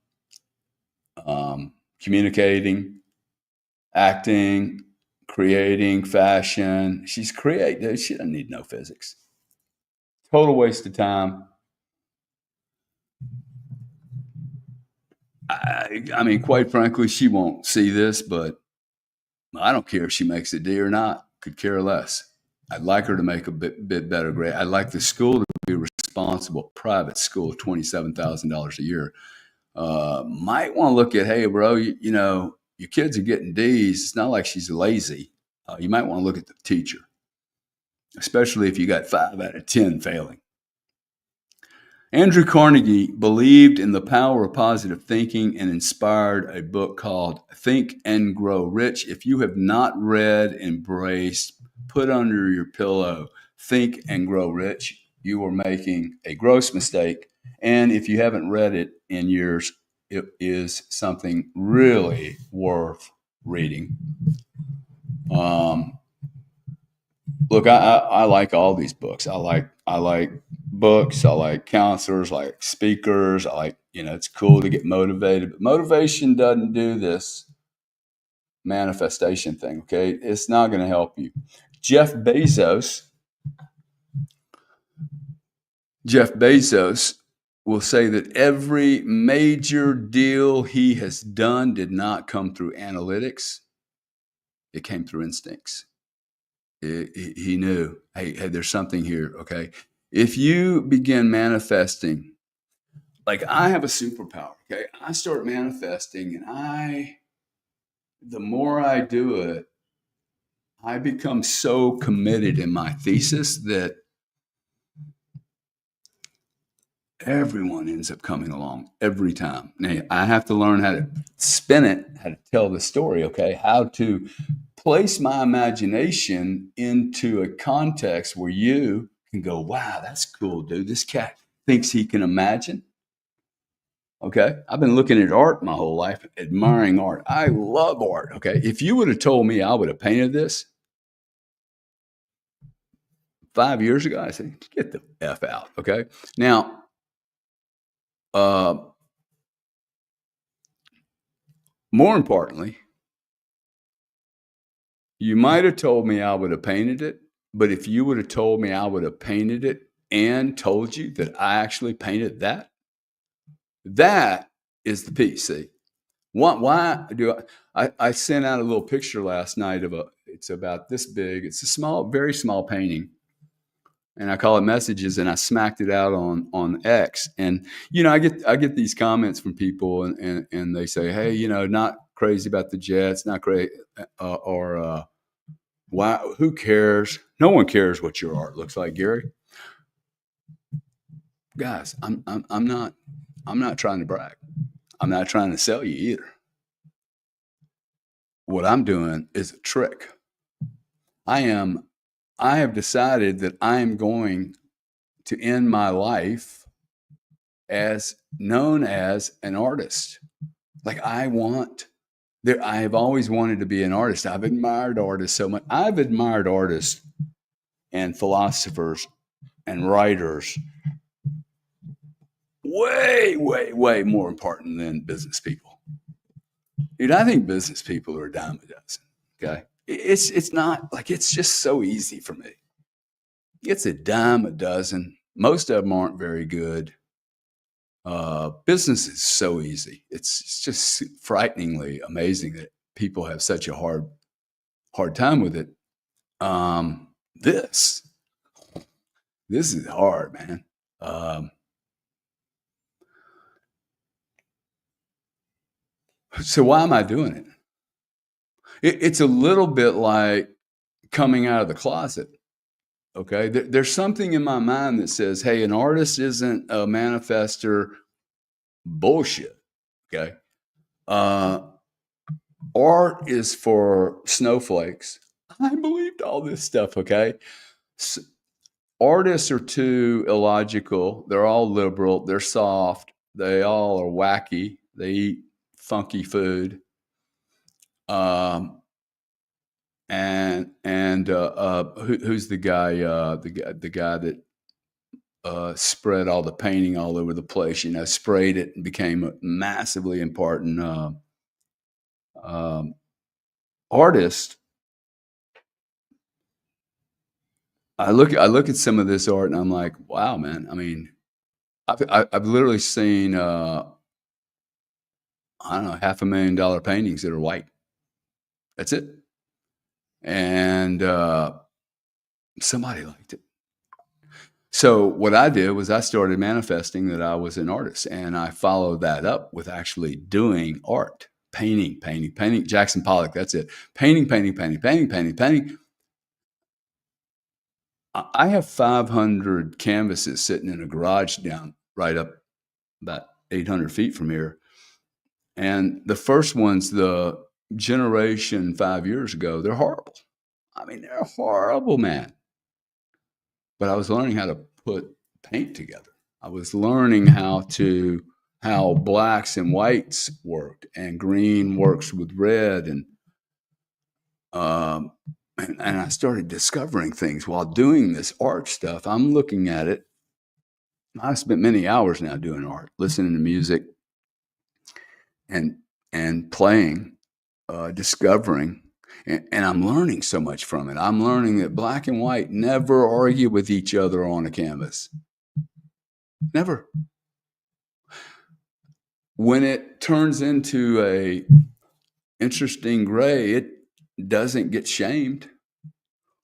communicating, acting, creating, fashion. She's creative. She doesn't need no physics. Total waste of time. I mean, quite frankly, she won't see this, but I don't care if she makes a D or not. Could care less. I'd like her to make a bit better grade. I'd like the school to be responsible. Private school, $27,000 a year. Might want to look at, hey, bro, your kids are getting D's. It's not like she's lazy. You might want to look at the teacher, especially if you got 5 out of 10 failing. Andrew Carnegie believed in the power of positive thinking and inspired a book called Think and Grow Rich. If you have not read, embraced, put under your pillow, Think and Grow Rich, you are making a gross mistake. And if you haven't read it in years, it is something really worth reading. Look, I like all these books. I like books. I like counselors. I like speakers. I like, it's cool to get motivated. But motivation doesn't do this manifestation thing. Okay, it's not going to help you. Jeff Bezos. Jeff Bezos will say that every major deal he has done did not come through analytics. It came through instincts. He knew, hey, there's something here. Okay. If you begin manifesting, like I have a superpower. Okay. I start manifesting and the more I do it, I become so committed in my thesis that everyone ends up coming along every time. Now, I have to learn how to spin it, how to tell the story, okay? How to place my imagination into a context where you can go, wow, that's cool, dude. This cat thinks he can imagine. Okay. I've been looking at art my whole life, admiring art. I love art. Okay. If you would have told me I would have painted this 5 years ago, I said, get the F out. Okay. Now, uh, more importantly, You might have told me I would have painted it, but if you would have told me I would have painted it and told you that I actually painted that, that is the piece. See, why do I sent out a little picture last night of it's about this big. It's a small, very small painting, and I call it messages, and I smacked it out on X. And I get these comments from people, and they say, hey, not crazy about the Jets, not crazy, or why? Who cares? No one cares what your art looks like, Gary. Guys, I'm not trying to brag. I'm not trying to sell you either. What I'm doing is a trick. I have decided that I am going to end my life as known as an artist. Like I have always wanted to be an artist. I've admired artists so much. I've admired artists and philosophers and writers way, way, way more important than business people. Dude, I think business people are a dime a dozen. Okay. It's not like it's just so easy for me. It's a dime a dozen. Most of them aren't very good. Business is so easy. It's just frighteningly amazing that people have such a hard time with it. This is hard, man. So why am I doing it? It's a little bit like coming out of the closet. Okay. There's something in my mind that says, hey, an artist isn't a manifester. Bullshit. Okay. Art is for snowflakes. I believed all this stuff. Okay. Artists are too illogical. They're all liberal. They're soft. They all are wacky. They eat funky food. Who's the guy? The guy that spread all the painting all over the place. Sprayed it and became a massively important artist. I look at some of this art and I'm like, wow, man. I mean, I've literally seen I don't know, $500,000 paintings that are white. That's it. And somebody liked it. So what I did was I started manifesting that I was an artist, and I followed that up with actually doing art, painting. Jackson Pollock, that's it. Painting. I have 500 canvases sitting in a garage down right up about 800 feet from here. And the first ones, the generation 5 years ago, they're horrible. I mean, they're horrible, man. But I was learning how to put paint together. I was learning how blacks and whites worked, and green works with red, and I started discovering things while doing this art stuff. I'm looking at it. I spent many hours now doing art, listening to music, and playing, discovering, and I'm learning so much from it. I'm learning that black and white never argue with each other on a canvas. Never. When it turns into a interesting gray, it doesn't get shamed.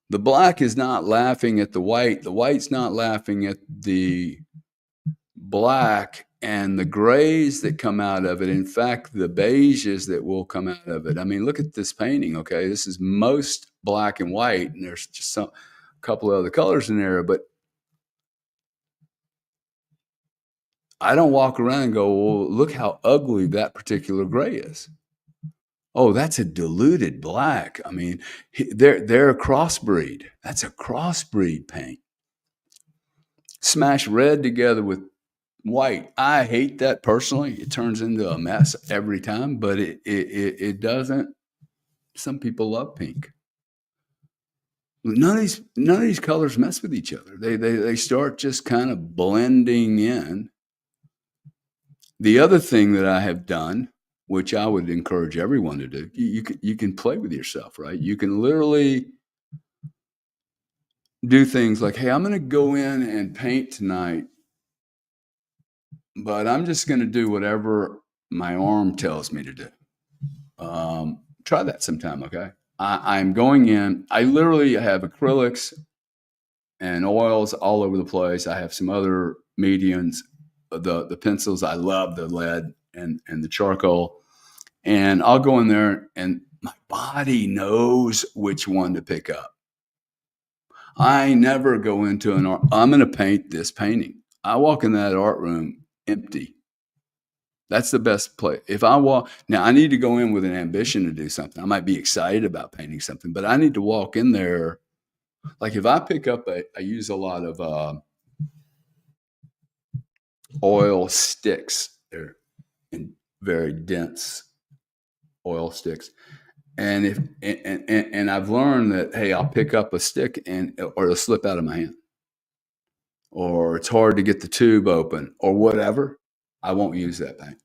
The black is not laughing at the white. The white's not laughing at the black, and the grays that come out of it. In fact, the beiges that will come out of it. I mean, look at this painting. Okay, this is most black and white, and there's just a couple of other colors in there, but I don't walk around and go, well, look how ugly that particular gray is. Oh, that's a diluted black. I mean, they're a crossbreed. That's a crossbreed paint. Smash red together with white. I hate that personally. It turns into a mess every time, but it doesn't. Some people love pink. None of these colors mess with each other. They start just kind of blending in. The other thing that I have done which I would encourage everyone to do, you can play with yourself, right? You can literally do things like, hey, I'm going to go in and paint tonight, but I'm just going to do whatever my arm tells me to do. Try that sometime, okay? I'm going in. I literally have acrylics and oils all over the place. I have some other mediums, the pencils. I love the lead and the charcoal. And I'll go in there and my body knows which one to pick up. I never go into an art. I'm going to paint this painting. I walk in that art room empty. That's the best place. If I walk now, I need to go in with an ambition to do something. I might be excited about painting something, but I need to walk in there. Like if I pick up I use a lot of oil sticks. They're in very dense oil sticks. And if and I've learned that, hey, I'll pick up a stick or it'll slip out of my hand, or it's hard to get the tube open, or whatever. I won't use that paint.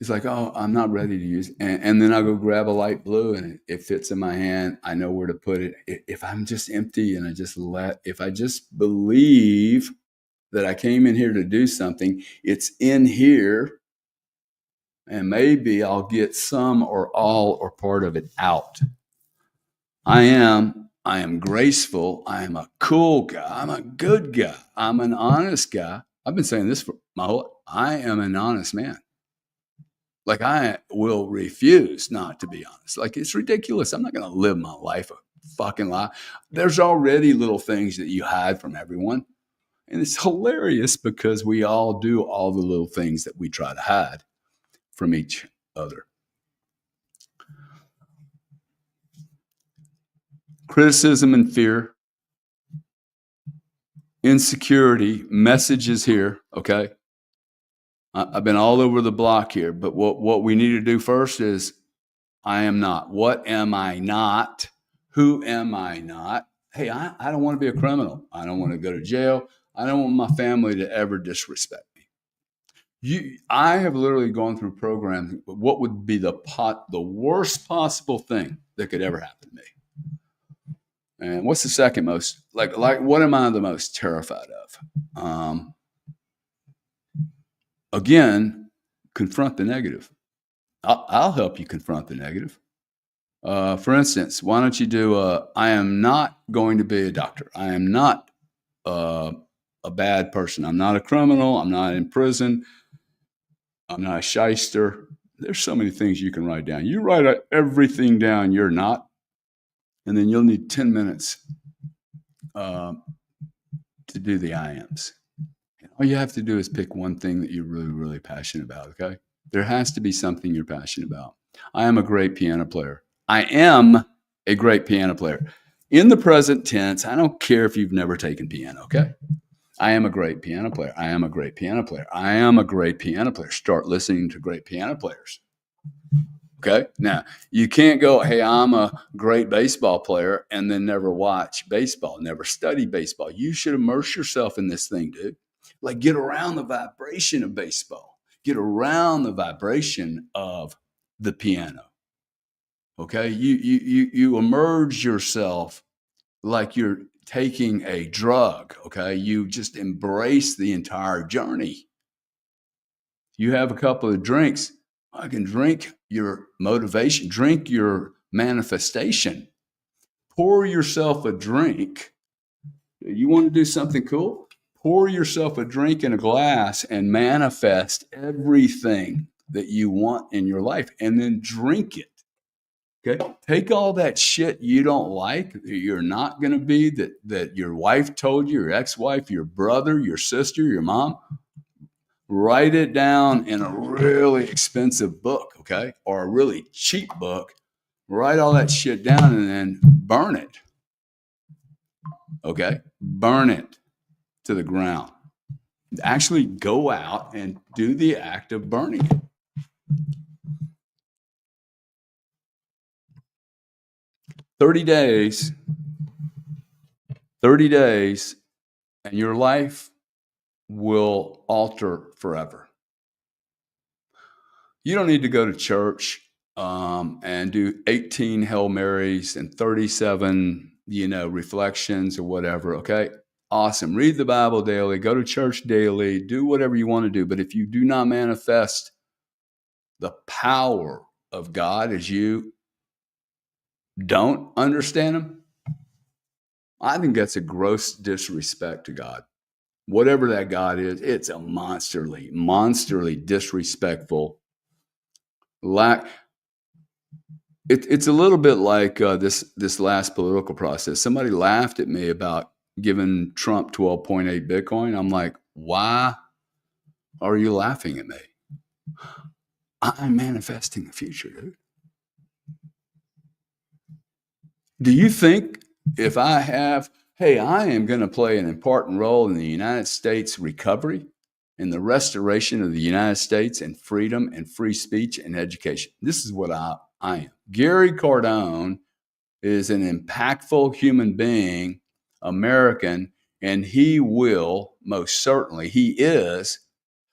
It's like, oh, I'm not ready to use it. And then I'll go grab a light blue and it fits in my hand. I know where to put it. If I'm just empty and if I just believe that I came in here to do something, it's in here, and maybe I'll get some or all or part of it out. I am graceful. I am a cool guy. I'm a good guy. I'm an honest guy. I've been saying this for my whole, I am an honest man. Like I will refuse not to be honest. Like it's ridiculous. I'm not going to live my life a fucking lie. There's already little things that you hide from everyone. And it's hilarious because we all do all the little things that we try to hide from each other. Criticism and fear, insecurity, messages here, okay? I've been all over the block here, but what we need to do first is I am not. What am I not? Who am I not? Hey, I don't want to be a criminal. I don't want to go to jail. I don't want my family to ever disrespect me. I have literally gone through programs. What would be the worst possible thing that could ever happen to me? And what's the second most? Like what am I the most terrified of? Again, confront the negative. I'll help you confront the negative. For instance, why don't you do I am not going to be a doctor. I am not a bad person. I'm not a criminal. I'm not in prison. I'm not a shyster. There's so many things you can write down. You write everything down you're not, and then you'll need 10 minutes to do the I ams. All you have to do is pick one thing that you're really, really passionate about, okay? There has to be something you're passionate about. I am a great piano player. I am a great piano player. In the present tense, I don't care if you've never taken piano, okay? I am a great piano player. I am a great piano player. I am a great piano player. Start listening to great piano players. Okay. Now, you can't go, hey, I'm a great baseball player and then never watch baseball, never study baseball. You should immerse yourself in this thing, dude. Like get around the vibration of baseball, get around the vibration of the piano. Okay. You immerse yourself like you're taking a drug. Okay. You just embrace the entire journey. You have a couple of drinks. I can drink your motivation, drink your manifestation. Pour yourself a drink. You want to do something cool? Pour yourself a drink in a glass and manifest everything that you want in your life and then drink it. Okay. Take all that shit you don't like, that you're not going to be, that your wife told you, your ex-wife, your brother, your sister, your mom. Write it down in a really expensive book, okay? Or a really cheap book. Write all that shit down and then burn it. Okay? Burn it to the ground. Actually go out and do the act of burning it. 30 days, and your life will alter forever. You don't need to go to church and do 18 Hail Marys and 37, reflections or whatever. Okay. Awesome. Read the Bible daily, go to church daily, do whatever you want to do. But if you do not manifest the power of God as you don't understand Him, I think that's a gross disrespect to God. Whatever that God is, it's a monsterly disrespectful lack. It's a little bit like this last political process. Somebody laughed at me about giving Trump 12.8 Bitcoin. I'm like, why are you laughing at me? I'm manifesting the future, dude. Do you think if I am going to play an important role in the United States recovery, in the restoration of the United States and freedom and free speech and education? This is what I am. Gary Cardone is an impactful human being, American, and he is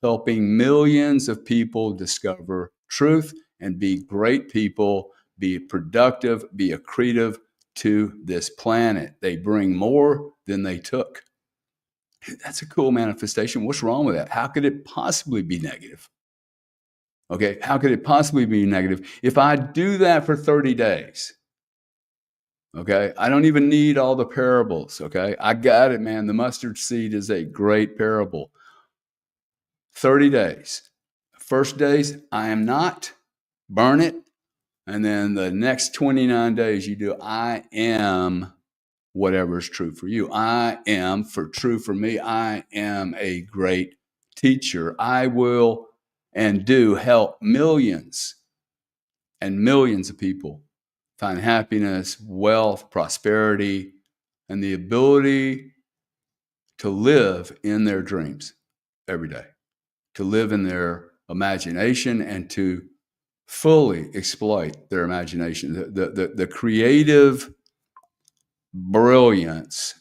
helping millions of people discover truth and be great people, be productive, be accretive to this planet. They bring more than they took. That's a cool manifestation. What's wrong with that? How could it possibly be negative? Okay, how could it possibly be negative? If I do that for 30 days, okay, I don't even need all the parables, okay? I got it, man. The mustard seed is a great parable. 30 days. First days, I am not, burn it. And then the next 29 days, you do, I am whatever is true for you. I am true for me. I am a great teacher. I will and do help millions and millions of people find happiness, wealth, prosperity, and the ability to live in their dreams every day, to live in their imagination and to fully exploit their imagination, the creative brilliance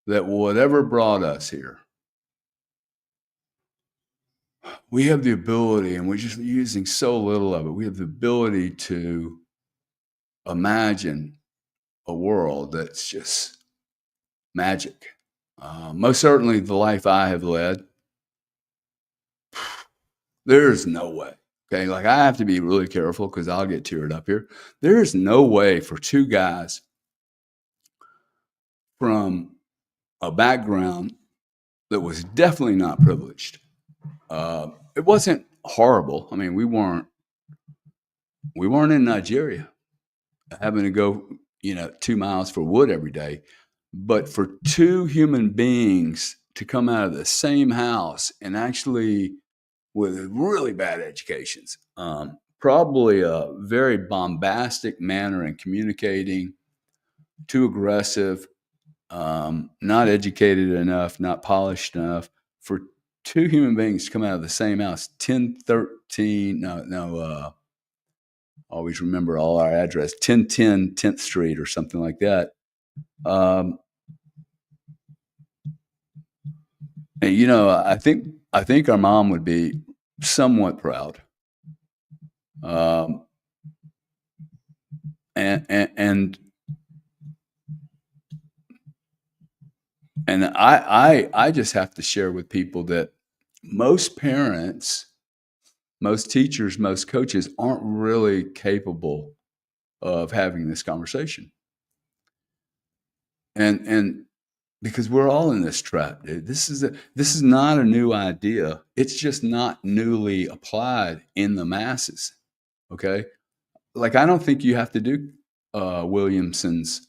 that whatever brought us here, we have the ability, and we're just using so little of it, we have the ability to imagine a world that's just magic. Most certainly the life I have led, there's no way. Okay, like I have to be really careful because I'll get teared up here. There's no way for two guys from a background that was definitely not privileged. It wasn't horrible. I mean, we weren't in Nigeria having to go, 2 miles for wood every day. But for two human beings to come out of the same house and actually with really bad educations, probably a very bombastic manner in communicating, too aggressive, not educated enough, not polished enough for two human beings to come out of the same house, 1013, always remember all our address, 1010 10th Street or something like that. And, I think our mom would be somewhat proud. And I just have to share with people that most parents, most teachers, most coaches aren't really capable of having this conversation. And because we're all in this trap, dude. This is not a new idea. It's just not newly applied in the masses. Okay? Like I don't think you have to do Williamson's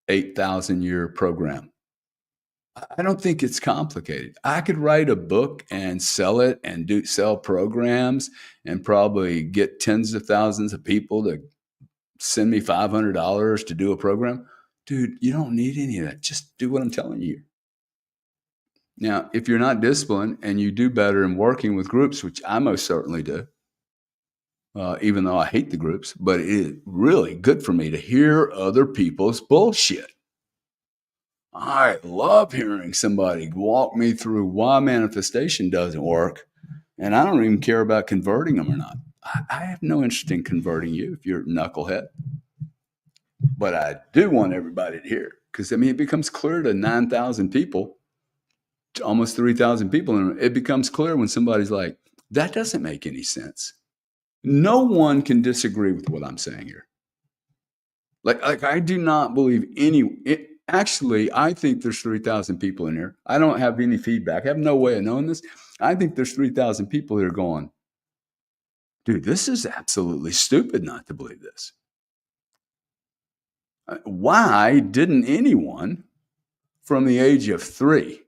8,000 year program. I don't think it's complicated. I could write a book and sell it and sell programs and probably get tens of thousands of people to send me $500 to do a program. Dude, you don't need any of that. Just do what I'm telling you. Now, if you're not disciplined and you do better in working with groups, which I most certainly do, even though I hate the groups, but it is really good for me to hear other people's bullshit. I love hearing somebody walk me through why manifestation doesn't work And I don't even care about converting them or not. I have no interest in converting you if you're a knucklehead. But I do want everybody to hear, because I mean, it becomes clear to 9,000 people, to almost 3,000 people, and it becomes clear when somebody's like, that doesn't make any sense. No one can disagree with what I'm saying here. Like I do not believe actually, I think there's 3,000 people in here. I don't have any feedback. I have no way of knowing this. I think there's 3,000 people that are going, dude, this is absolutely stupid not to believe this. Why didn't anyone from the age of 3,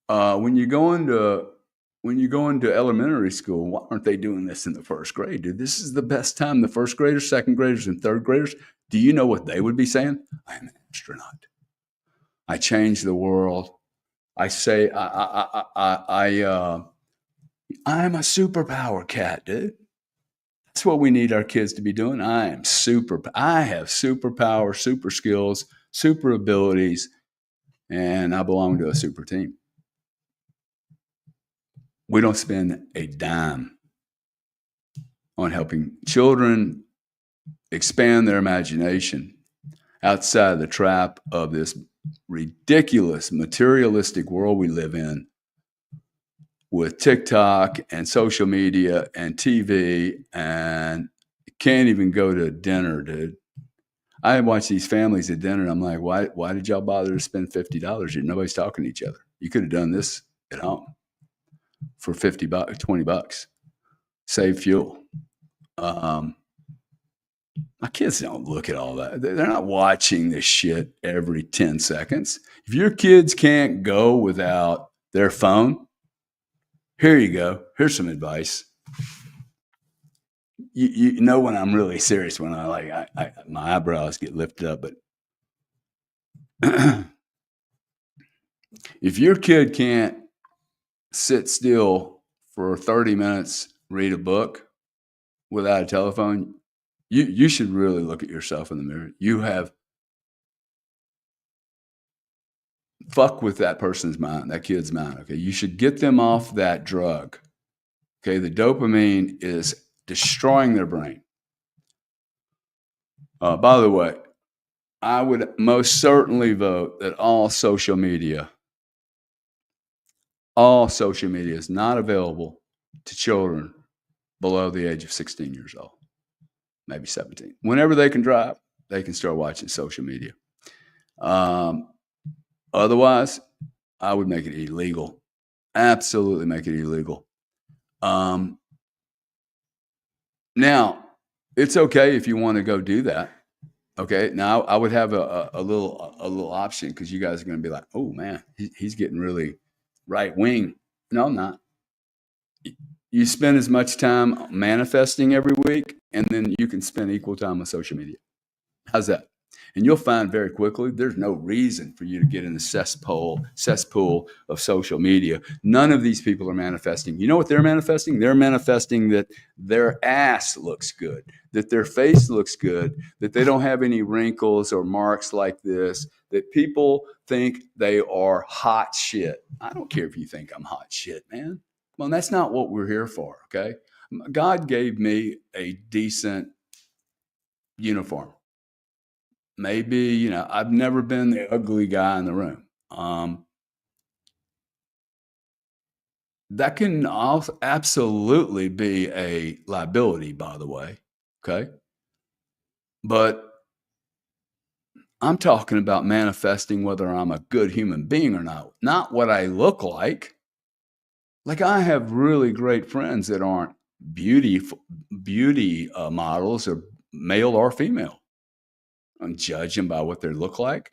when you go into elementary school, why aren't they doing this in the first grade? Dude, this is the best time. The first graders, second graders, and third graders, do you know what they would be saying? I am an astronaut. I change the world. I say I'm a superpower cat, dude. That's what we need our kids to be doing. I have superpower, super skills, super abilities, and I belong to a super team. We don't spend a dime on helping children expand their imagination outside the trap of this ridiculous materialistic world we live in, with TikTok and social media and TV, and you can't even go to dinner, dude. I watch these families at dinner, and I'm like, why did y'all bother to spend $50? Nobody's talking to each other. You could have done this at home for $50, $20. Save fuel. My kids don't look at all that. They're not watching this shit every 10 seconds. If your kids can't go without their phone, here you go. Here's some advice. You know when I'm really serious, when I my eyebrows get lifted up, but if your kid can't sit still for 30 minutes, read a book without a telephone, you should really look at yourself in the mirror. You have fuck with that person's mind, that kid's mind. Okay. You should get them off that drug. Okay. The dopamine is destroying their brain. By the way, I would most certainly vote that all social media is not available to children below the age of 16 years old, maybe 17. Whenever they can drive, they can start watching social media. Otherwise, I would make it illegal. Absolutely make it illegal. Now, it's okay if you want to go do that. Okay. Now, I would have a little option, because you guys are going to be like, oh man, he's getting really right wing. No, I'm not. You spend as much time manifesting every week, and then you can spend equal time on social media. How's that? And you'll find very quickly there's no reason for you to get in the cesspool of social media. None of these people are manifesting. You know what they're manifesting? They're manifesting that their ass looks good, that their face looks good, that they don't have any wrinkles or marks like this, that people think they are hot shit. I don't care if you think I'm hot shit, man. Well, that's not what we're here for, okay? God gave me a decent uniform. Maybe, I've never been the ugly guy in the room. That can also absolutely be a liability, by the way. Okay. But I'm talking about manifesting whether I'm a good human being or not what I look like. Like, I have really great friends that aren't beauty models, or male or female. I'm judging by what they look like.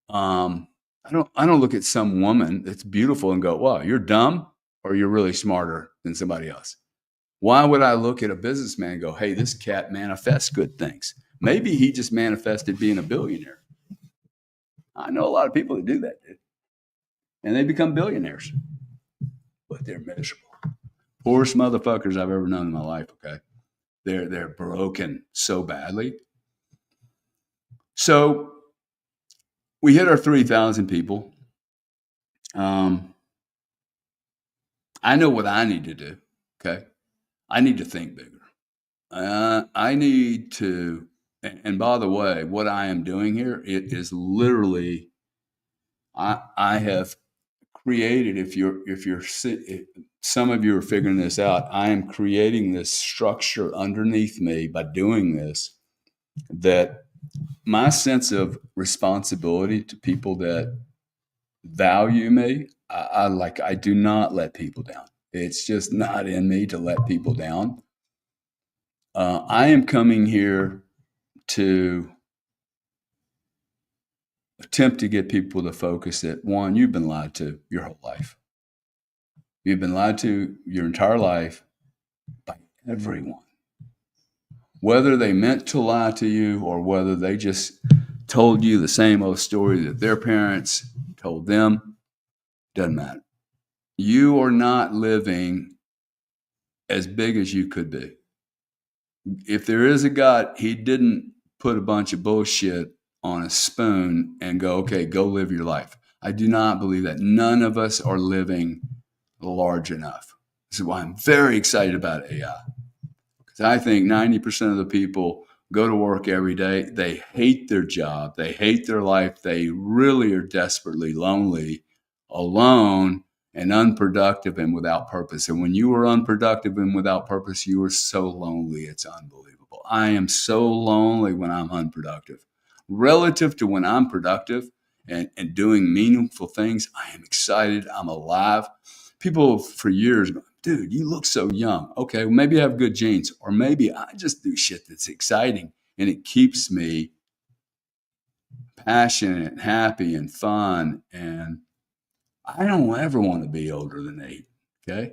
I don't look at some woman that's beautiful and go, wow, you're dumb, or you're really smarter than somebody else. Why would I look at a businessman and go, hey, this cat manifests good things? Maybe he just manifested being a billionaire. I know a lot of people that do that, dude. And they become billionaires, but they're miserable. Poorest motherfuckers I've ever known in my life, okay? They're broken so badly. So we hit our 3,000 people. I know what I need to do. Okay. I need to think bigger. I need to, and by the way, what I am doing here, it is literally, I have created, if some of you are figuring this out, I am creating this structure underneath me by doing this, that my sense of responsibility to people that value me, I do not let people down. It's just not in me to let people down. I am coming here to attempt to get people to focus that, one, you've been lied to your whole life. You've been lied to your entire life by everyone. Whether they meant to lie to you or whether they just told you the same old story that their parents told them, doesn't matter. You are not living as big as you could be. If there is a God, he didn't put a bunch of bullshit on a spoon and go, okay, go live your life. I do not believe that. None of us are living large enough. This is why I'm very excited about AI. Because I think 90% of the people go to work every day. They hate their job. They hate their life. They really are desperately lonely, alone, and unproductive and without purpose. And when you are unproductive and without purpose, you are so lonely. It's unbelievable. I am so lonely when I'm unproductive. Relative to when I'm productive and doing meaningful things, I am excited. I'm alive. People for years, dude, you look so young. Okay, well, maybe I have good genes, or maybe I just do shit that's exciting and it keeps me passionate and happy and fun. And I don't ever want to be older than 8. Okay.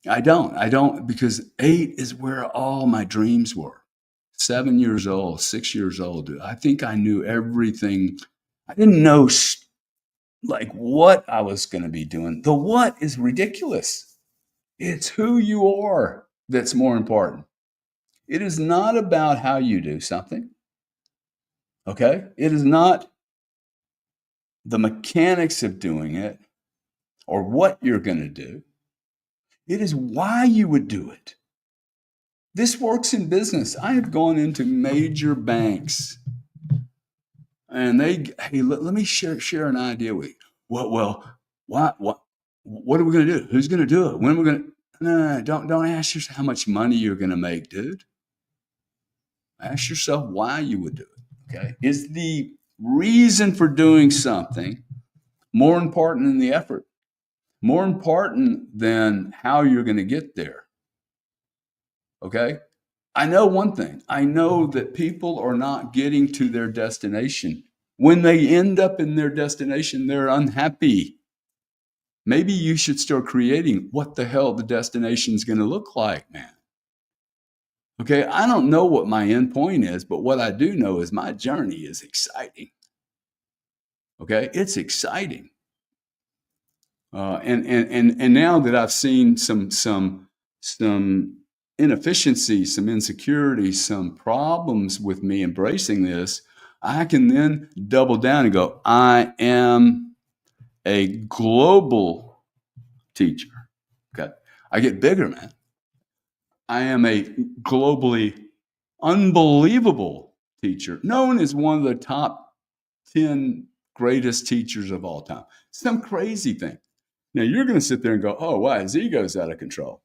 I don't, because 8 is where all my dreams were. 7 years old, 6 years old, dude. I think I knew everything. I didn't know like what I was going to be doing. The what is ridiculous. It's who you are that's more important. It is not about how you do something. Okay. It is not the mechanics of doing it or what you're going to do. It is why you would do it. This works in business. I have gone into major banks and hey, let me share an idea with you. What are we going to do? Who's going to do it? When are we going to? No, don't ask yourself how much money you're going to make, dude. Ask yourself why you would do it. Okay. Is the reason for doing something more important than the effort? More important than how you're going to get there? Okay. I know one thing. I know that people are not getting to their destination. When they end up in their destination, they're unhappy. Maybe you should start creating what the hell the destination is going to look like, man. Okay, I don't know what my end point is, but what I do know is my journey is exciting. Okay, it's exciting. And now that I've seen some inefficiencies, some insecurities, some problems with me embracing this, I can then double down and go, I am a global teacher. Okay, I get bigger, man. I am a globally unbelievable teacher, known as one of the top 10 greatest teachers of all time. Some crazy thing. Now you're going to sit there and go, oh, wow, his ego's out of control.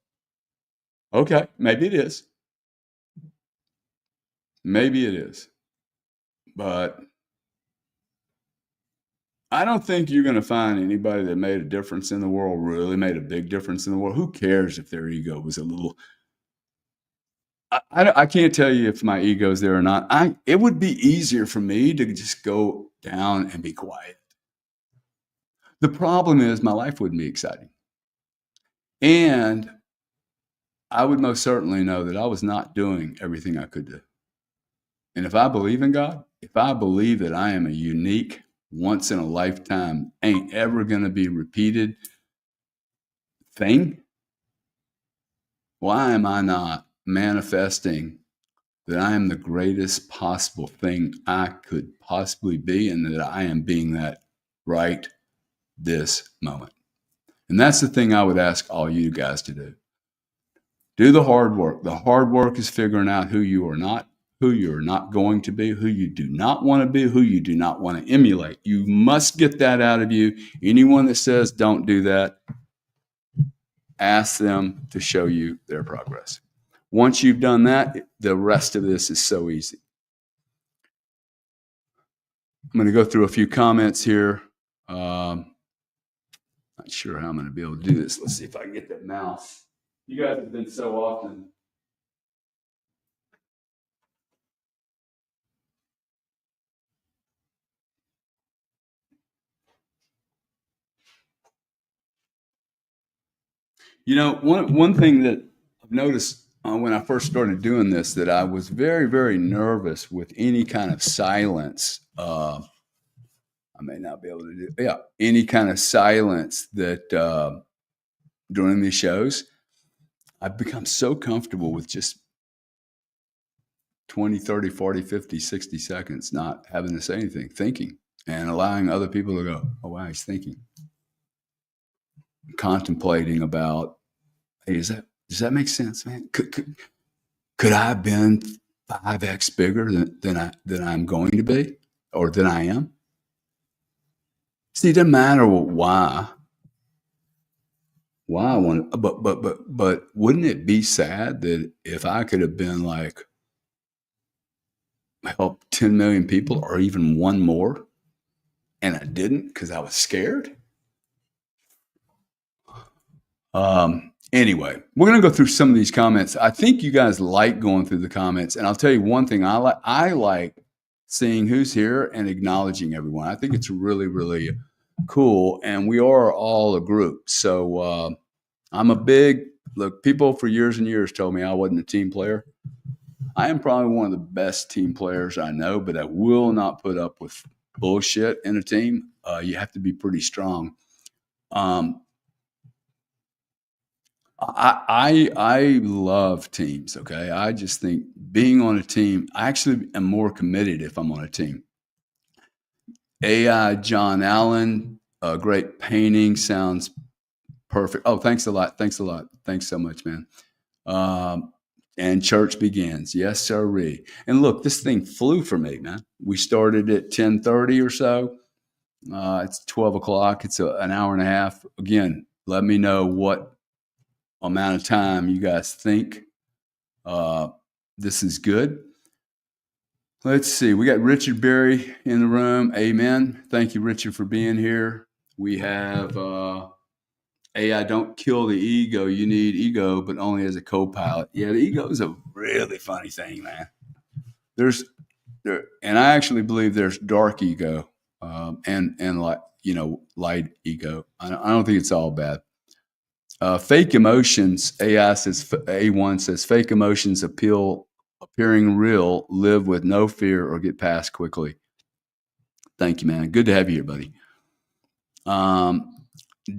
Okay, maybe it is. Maybe it is. But I don't think you're going to find anybody that made a difference in the world, really made a big difference in the world. Who cares if their ego was a little. I can't tell you if my ego's there or not. It would be easier for me to just go down and be quiet. The problem is my life wouldn't be exciting. And I would most certainly know that I was not doing everything I could do. And if I believe in God, if I believe that I am a unique, once in a lifetime, ain't ever going to be repeated thing, why am I not manifesting that I am the greatest possible thing I could possibly be and that I am being that right this moment? And that's the thing I would ask all you guys to do. Do the hard work. The hard work is figuring out who you are not, who you're not going to be, who you do not want to be, who you do not want to emulate. You must get that out of you. Anyone that says don't do that, ask them to show you their progress. Once you've done that, the rest of this is so easy. I'm going to go through a few comments here. Not sure how I'm going to be able to do this. Let's see if I can get that mouse. You guys have been so often. You know, one thing that I've noticed when I first started doing this, that I was very, very nervous with any kind of silence. I may not be able to do, any kind of silence that during these shows. I've become so comfortable with just 20, 30, 40, 50, 60 seconds, not having to say anything, thinking, and allowing other people to go, oh, wow, he's thinking. Contemplating about, hey, does that make sense, man? Could I have been 5x bigger than I'm going to be, or than I am? See, it doesn't matter why I want, but wouldn't it be sad that if I could have been like, help 10 million people or even one more, and I didn't because I was scared? Anyway, we're going to go through some of these comments. I think you guys like going through the comments, and I'll tell you one thing. I like seeing who's here and acknowledging everyone. I think it's really, really cool, and we are all a group. So I'm a big look. People for years and years told me I wasn't a team player. I am probably one of the best team players I know, but I will not put up with bullshit in a team. You have to be pretty strong. I love teams. Okay, I just think being on a team, I actually am more committed if I'm on a team. AI John Allen, great painting, sounds perfect. Oh, thanks a lot. Thanks so much, man. And church begins. Yes, sirree. And look, this thing flew for me, man. We started at 10:30 or so. It's 12 o'clock. It's an hour and a half. Again, let me know what amount of time you guys think this is good. Let's see. We got Richard Berry in the room. Amen. Thank you, Richard, for being here. We have AI, don't kill the ego. You need ego, but only as a co-pilot. Yeah, the ego is a really funny thing, man. And I actually believe there's dark ego and like, light ego. I don't think it's all bad. Fake emotions. A1 says fake emotions appearing real, live with no fear or get past quickly. Thank you, man. Good to have you here, buddy.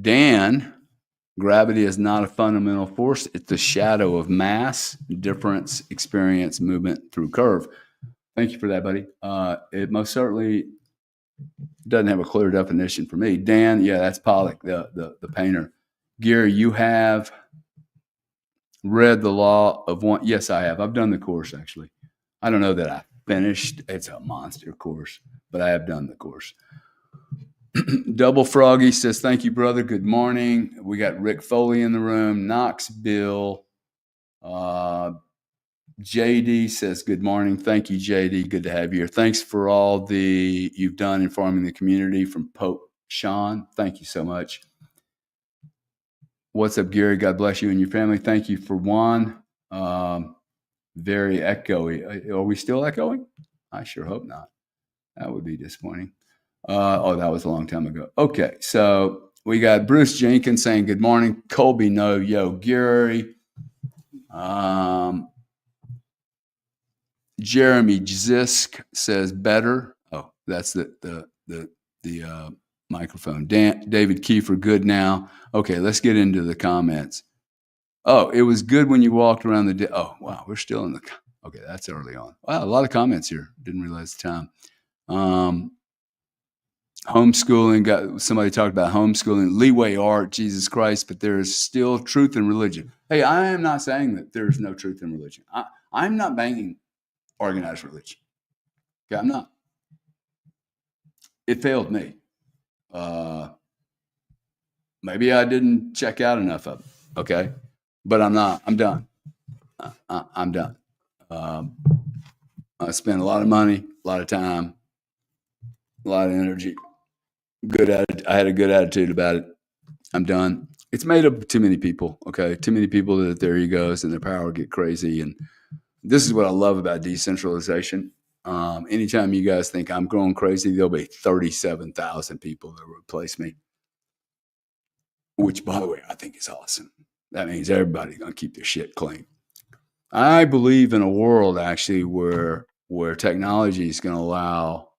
Dan, gravity is not a fundamental force. It's the shadow of mass, difference, experience, movement through curve. Thank you for that, buddy. It most certainly doesn't have a clear definition for me. Dan, yeah, that's Pollock, the painter. Gary, you have read The Law of One. Yes, I have. I've done the course, actually. I don't know that I finished. It's a monster course, but I have done the course. Double Froggy says, thank you, brother. Good morning. We got Rick Foley in the room. Knoxville. JD says, good morning. Thank you, JD. Good to have you here. Thanks for all you've done informing the community from Pope Sean. Thank you so much. What's up, Gary? God bless you and your family. Thank you for Juan. Very echoey. Are we still echoing? I sure hope not. That would be disappointing. That was a long time ago. Okay, so we got Bruce Jenkins saying good morning. Colby, no, yo, Gary. Jeremy Zisk says better. Oh, that's the microphone. David Kiefer, good now. Okay, let's get into the comments. Oh, it was good when you walked around the day. Oh, wow, we're still in the. Okay, that's early on. Wow, a lot of comments here. Didn't realize the time. Homeschooling, somebody talked about homeschooling, leeway art, Jesus Christ, but there is still truth in religion. Hey, I am not saying that there's no truth in religion. I'm not banging organized religion. Okay, I'm not. It failed me. Maybe I didn't check out enough of it. Okay, but I'm not. I'm done. I'm done. I spent a lot of money, a lot of time, a lot of energy. I had a good attitude about it. I'm done. It's made up of too many people. Okay, too many people that their egos and their power get crazy. And this is what I love about decentralization. Anytime you guys think I'm going crazy, there'll be 37,000 people that replace me. Which, by the way, I think is awesome. That means everybody's gonna keep their shit clean. I believe in a world actually where technology is going to allow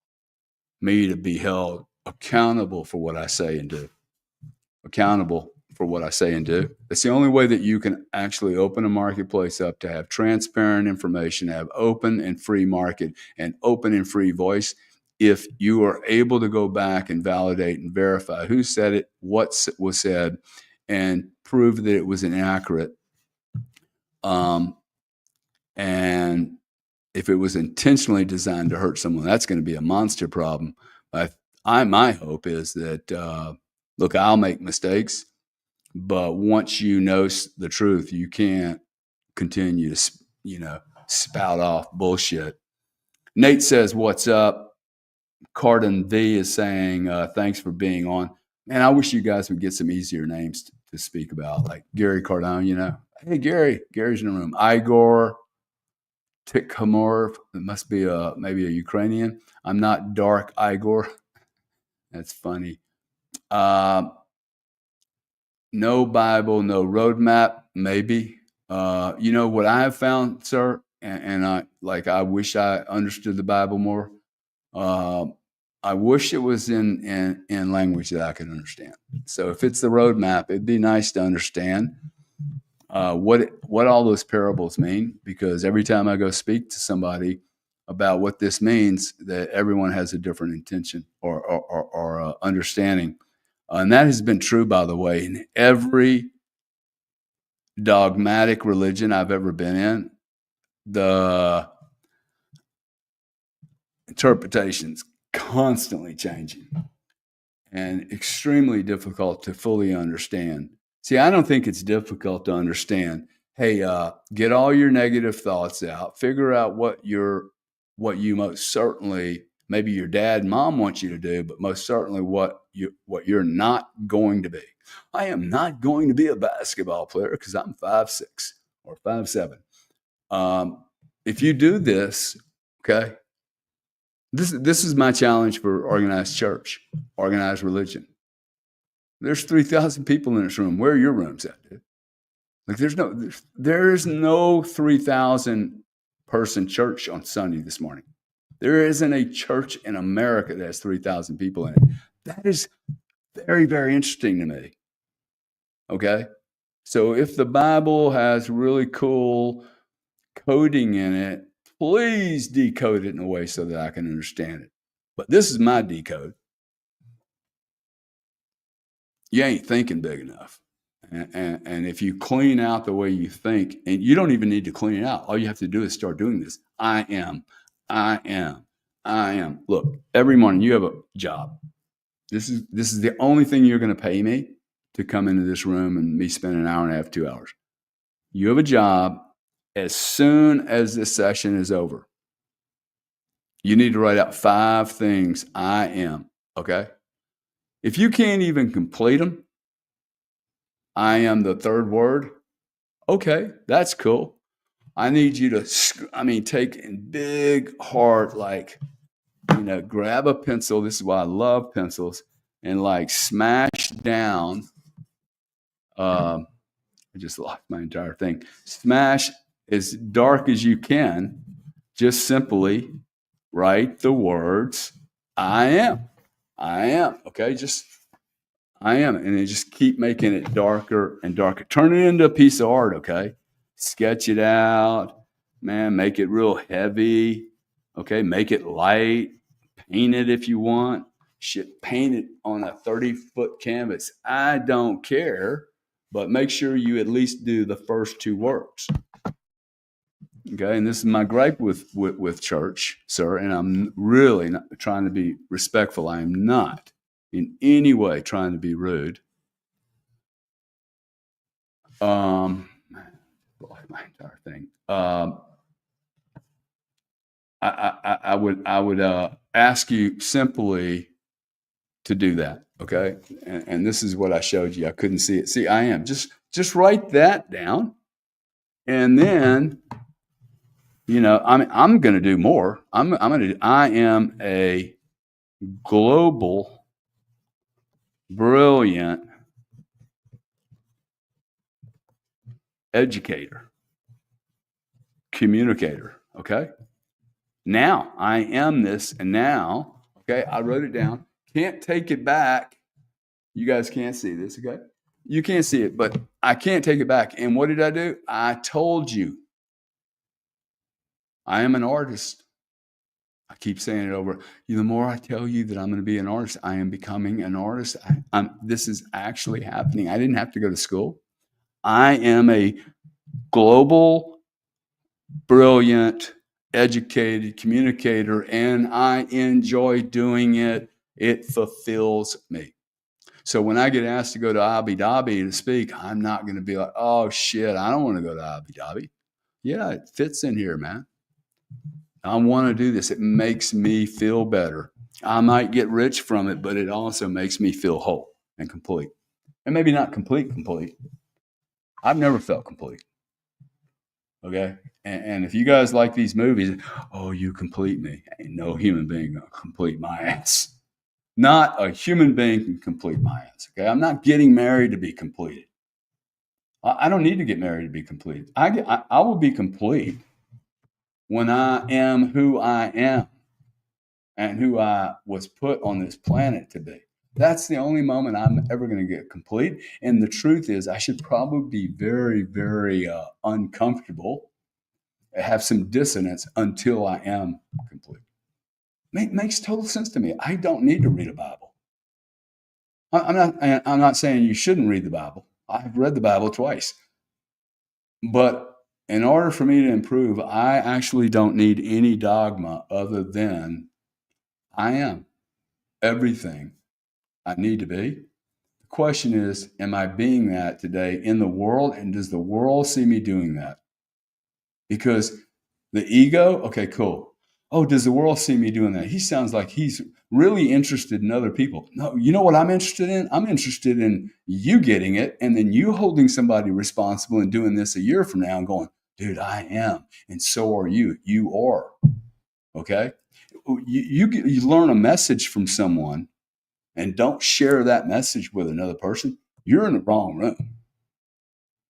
me to be held accountable for what I say and do. Accountable for what I say and do. It's the only way that you can actually open a marketplace up to have transparent information, have open and free market and open and free voice. If you are able to go back and validate and verify who said it, what was said, and prove that it was inaccurate, and if it was intentionally designed to hurt someone, that's going to be a monster problem. My hope is that, look, I'll make mistakes, but once you know the truth, you can't continue to, spout off bullshit. Nate says, "What's up?" Cardone V is saying, "Thanks for being on." Man, I wish you guys would get some easier names to speak about, like Gary Cardone. Hey, Gary's in the room. Igor Tikhamorov, it must be maybe a Ukrainian. I'm not Dark Igor. That's funny. No Bible, no roadmap, maybe. What I have found, sir, and I wish I understood the Bible more. I wish it was in language that I could understand. So if it's the roadmap, it'd be nice to understand what all those parables mean, because every time I go speak to somebody about what this means, that everyone has a different intention or understanding. And that has been true, by the way, in every dogmatic religion I've ever been in. The interpretations constantly changing and extremely difficult to fully understand. See, I don't think it's difficult to understand. Hey, get all your negative thoughts out. Figure out what you most certainly, maybe your dad and mom want you to do, but most certainly what you're not going to be. I am not going to be a basketball player because I'm 5'6" or 5'7". If you do this, okay, this is my challenge for organized church, organized religion. There's 3,000 people in this room. Where are your rooms at, dude? Like there's no 3,000 person church on Sunday this morning. There isn't a church in America that has 3,000 people in it. That is very, very interesting to me. Okay? So if the Bible has really cool coding in it, please decode it in a way so that I can understand it. But this is my decode. You ain't thinking big enough. And if you clean out the way you think, and you don't even need to clean it out, all you have to do is start doing this. I am. Look, every morning you have a job. This is the only thing you're going to pay me to come into this room and me spend an hour and a half, 2 hours. You have a job. As soon as this session is over, you need to write out 5 things I am, okay? If you can't even complete them, I am the third word. Okay, that's cool. I need you to, take in big, hard, grab a pencil. This is why I love pencils, and smash down. I just lost my entire thing. Smash as dark as you can. Just simply write the words I am. I am. Okay, just I am. And then just keep making it darker and darker. Turn it into a piece of art, okay? Sketch it out. Man, make it real heavy. Okay, make it light. Paint it if you want. shit painted on a 30-foot canvas. I don't care, but make sure you at least do the first two works. Okay, and this is my gripe with church, sir, and I'm really not trying to be respectful. I am not in any way trying to be rude. My entire thing. I would ask you simply to do that. Okay, and this is what I showed you. I couldn't see it. See, I am just write that down, and then I'm going to do more. I am a global, brilliant educator, communicator. Okay. Now I am this, and now, okay, I wrote it down. Can't take it back. You guys can't see this, okay? You can't see it, but I can't take it back. And what did I do? I told you. I am an artist. I keep saying it over. The more I tell you that I'm going to be an artist, I am becoming an artist. This is actually happening. I didn't have to go to school. I am a global, brilliant, educated communicator, and I enjoy doing it. It fulfills me. So when I get asked to go to Abu Dhabi to speak, I'm not going to be like, oh shit, I don't want to go to Abu Dhabi. Yeah, it fits in here, man. I want to do this. It makes me feel better. I might get rich from it, but it also makes me feel whole and complete. And maybe not complete. I've never felt complete. Okay? And if you guys like these movies, oh, you complete me. Ain't no human being going to complete my ass. Not a human being can complete my ass. Okay? I'm not getting married to be completed. I don't need to get married to be complete. I will be complete when I am who I am and who I was put on this planet to be. That's the only moment I'm ever going to get complete. And the truth is, I should probably be very, very uncomfortable, have some dissonance until I am complete. Makes total sense to me. I don't need to read a Bible. I'm not saying you shouldn't read the Bible. I've read the Bible twice. But in order for me to improve, I actually don't need any dogma other than I am everything I need to be. The question is, am I being that today in the world? And does the world see me doing that? Because the ego, okay, cool. Oh, does the world see me doing that? He sounds like he's really interested in other people. No, you know what I'm interested in? I'm interested in you getting it and then you holding somebody responsible and doing this a year from now and going, dude, I am. And so are you. You are. Okay? You learn a message from someone and don't share that message with another person, you're in the wrong room.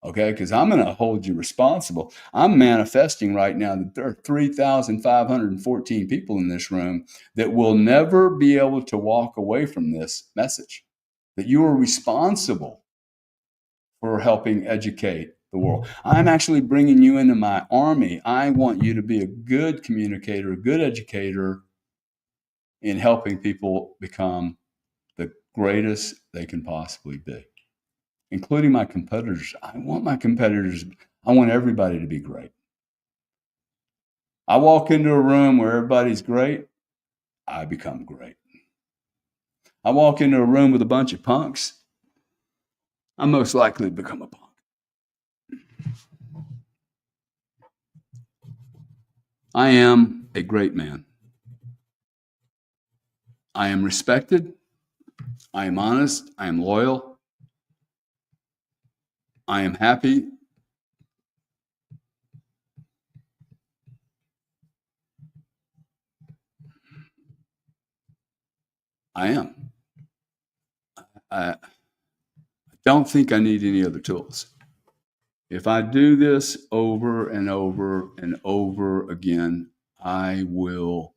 Okay, because I'm going to hold you responsible. I'm manifesting right now that there are 3,514 people in this room that will never be able to walk away from this message, that you are responsible for helping educate the world. I'm actually bringing you into my army. I want you to be a good communicator, a good educator in helping people become the greatest they can possibly be, including my competitors. I want everybody to be great. I walk into a room where everybody's great, I become great. I walk into a room with a bunch of punks, I'm most likely to become a punk. I am a great man. I am respected. I am honest. I am loyal. I am happy. I am. I don't think I need any other tools. If I do this over and over and over again, I will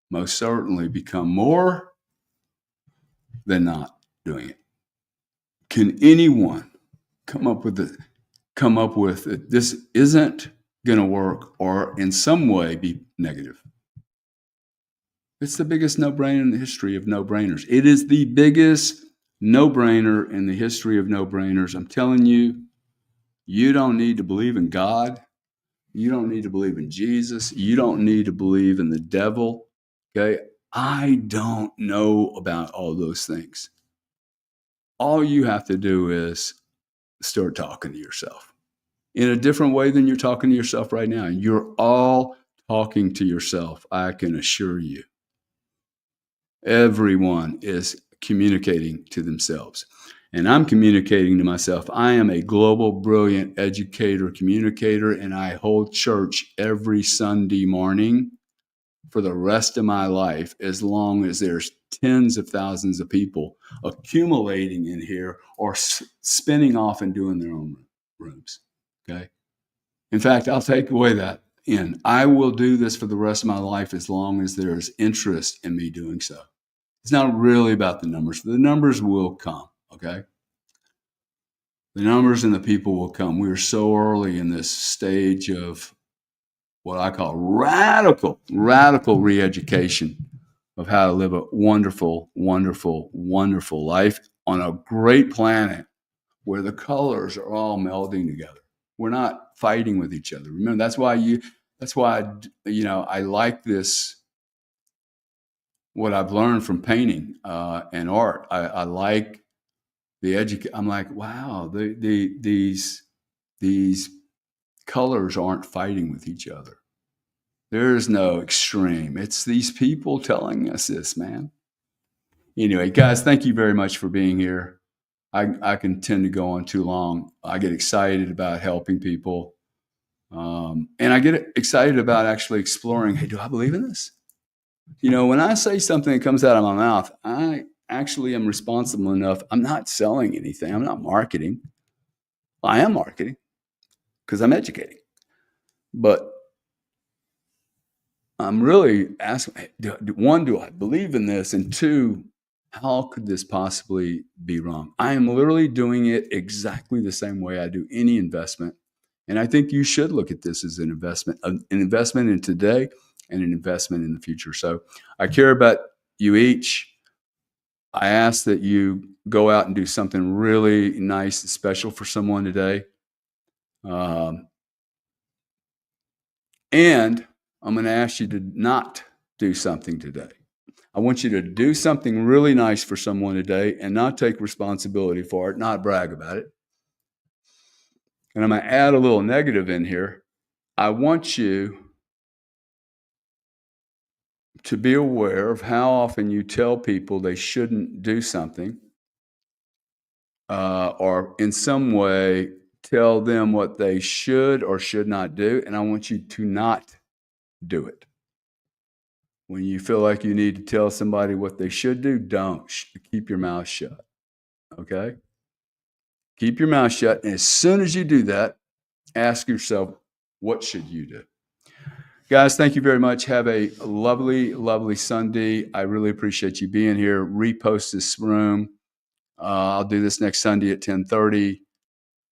most certainly become more than not doing it. Can anyone come up with it? This isn't going to work or in some way be negative? It's the biggest no-brainer in the history of no-brainers. It is the biggest no-brainer in the history of no-brainers. I'm telling you, you don't need to believe in God. You don't need to believe in Jesus. You don't need to believe in the devil. Okay. I don't know about all those things. All you have to do is start talking to yourself in a different way than you're talking to yourself right now. You're all talking to yourself, I can assure you. Everyone is communicating to themselves. And I'm communicating to myself. I am a global, brilliant educator, communicator, and I hold church every Sunday morning for the rest of my life, as long as there's tens of thousands of people accumulating in here or spinning off and doing their own rooms. Okay. In fact, I'll take away that in. I will do this for the rest of my life as long as there's interest in me doing so. It's not really about the numbers. The numbers will come. Okay. The numbers and the people will come. We are so early in this stage of what I call radical re-education of how to live a wonderful, wonderful, wonderful life on a great planet where the colors are all melding together. We're not fighting with each other. Remember, that's why I like this, what I've learned from painting and art. I like the I'm like, wow, these colors aren't fighting with each other. There's no extreme. It's these people telling us this, man. Anyway, guys, thank you very much for being here. I can tend to go on too long. I get excited about helping people. And I get excited about actually exploring, hey, do I believe in this? When I say something that comes out of my mouth, I actually am responsible enough. I'm not selling anything. I'm not marketing. I am marketing because I'm educating. But I'm really asking, one, do I believe in this? And two, how could this possibly be wrong? I am literally doing it exactly the same way I do any investment. And I think you should look at this as an investment in today and an investment in the future. So I care about you each. I ask that you go out and do something really nice and special for someone today. And I'm going to ask you to not do something today. I want you to do something really nice for someone today and not take responsibility for it, not brag about it. And I'm going to add a little negative in here. I want you to be aware of how often you tell people they shouldn't do something or in some way tell them what they should or should not do. And I want you to not do it. When you feel like you need to tell somebody what they should do, don't. Keep your mouth shut. Okay? Keep your mouth shut. And as soon as you do that, ask yourself, what should you do? Guys, thank you very much. Have a lovely, lovely Sunday. I really appreciate you being here. Repost this room. I'll do this next Sunday at 10:30.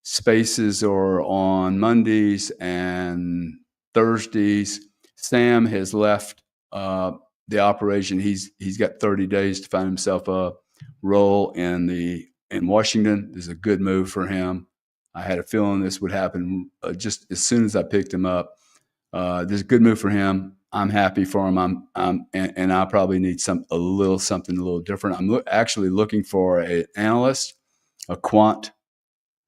Spaces are on Mondays and Thursdays. Sam has left the operation. He's got 30 days to find himself a role in Washington. This is a good move for him. I had a feeling this would happen just as soon as I picked him up. This is a good move for him. I'm happy for him. And I probably need something a little different. I'm actually looking for an analyst, a quant,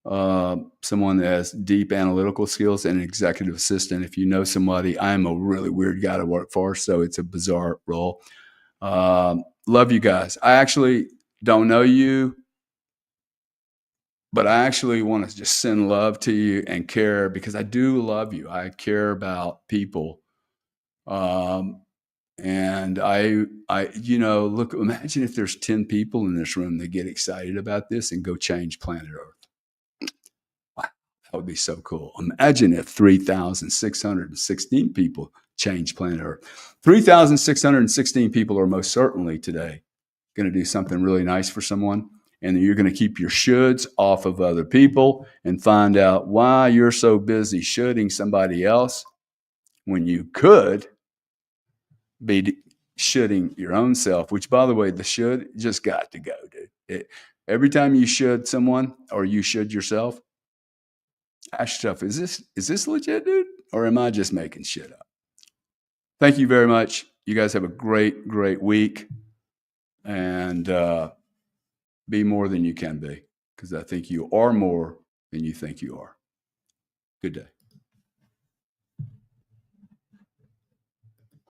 someone that has deep analytical skills, and an executive assistant. If you know somebody, I'm a really weird guy to work for, so it's a bizarre role. Love you guys. I actually don't know you, but I actually want to just send love to you and care, because I do love you. I care about people. And look, imagine if there's 10 people in this room that get excited about this and go change planet Earth. Wow, that would be so cool. Imagine if 3,616 people change planet Earth. 3,616 people are most certainly today going to do something really nice for someone. And you're going to keep your shoulds off of other people and find out why you're so busy shoulding somebody else when you could be shoulding your own self, which, by the way, the should just got to go, dude. Every time you should someone or you should yourself, ask yourself, is this legit, dude? Or am I just making shit up? Thank you very much. You guys have a great, great week. And be more than you can be, because I think you are more than you think you are. Good day.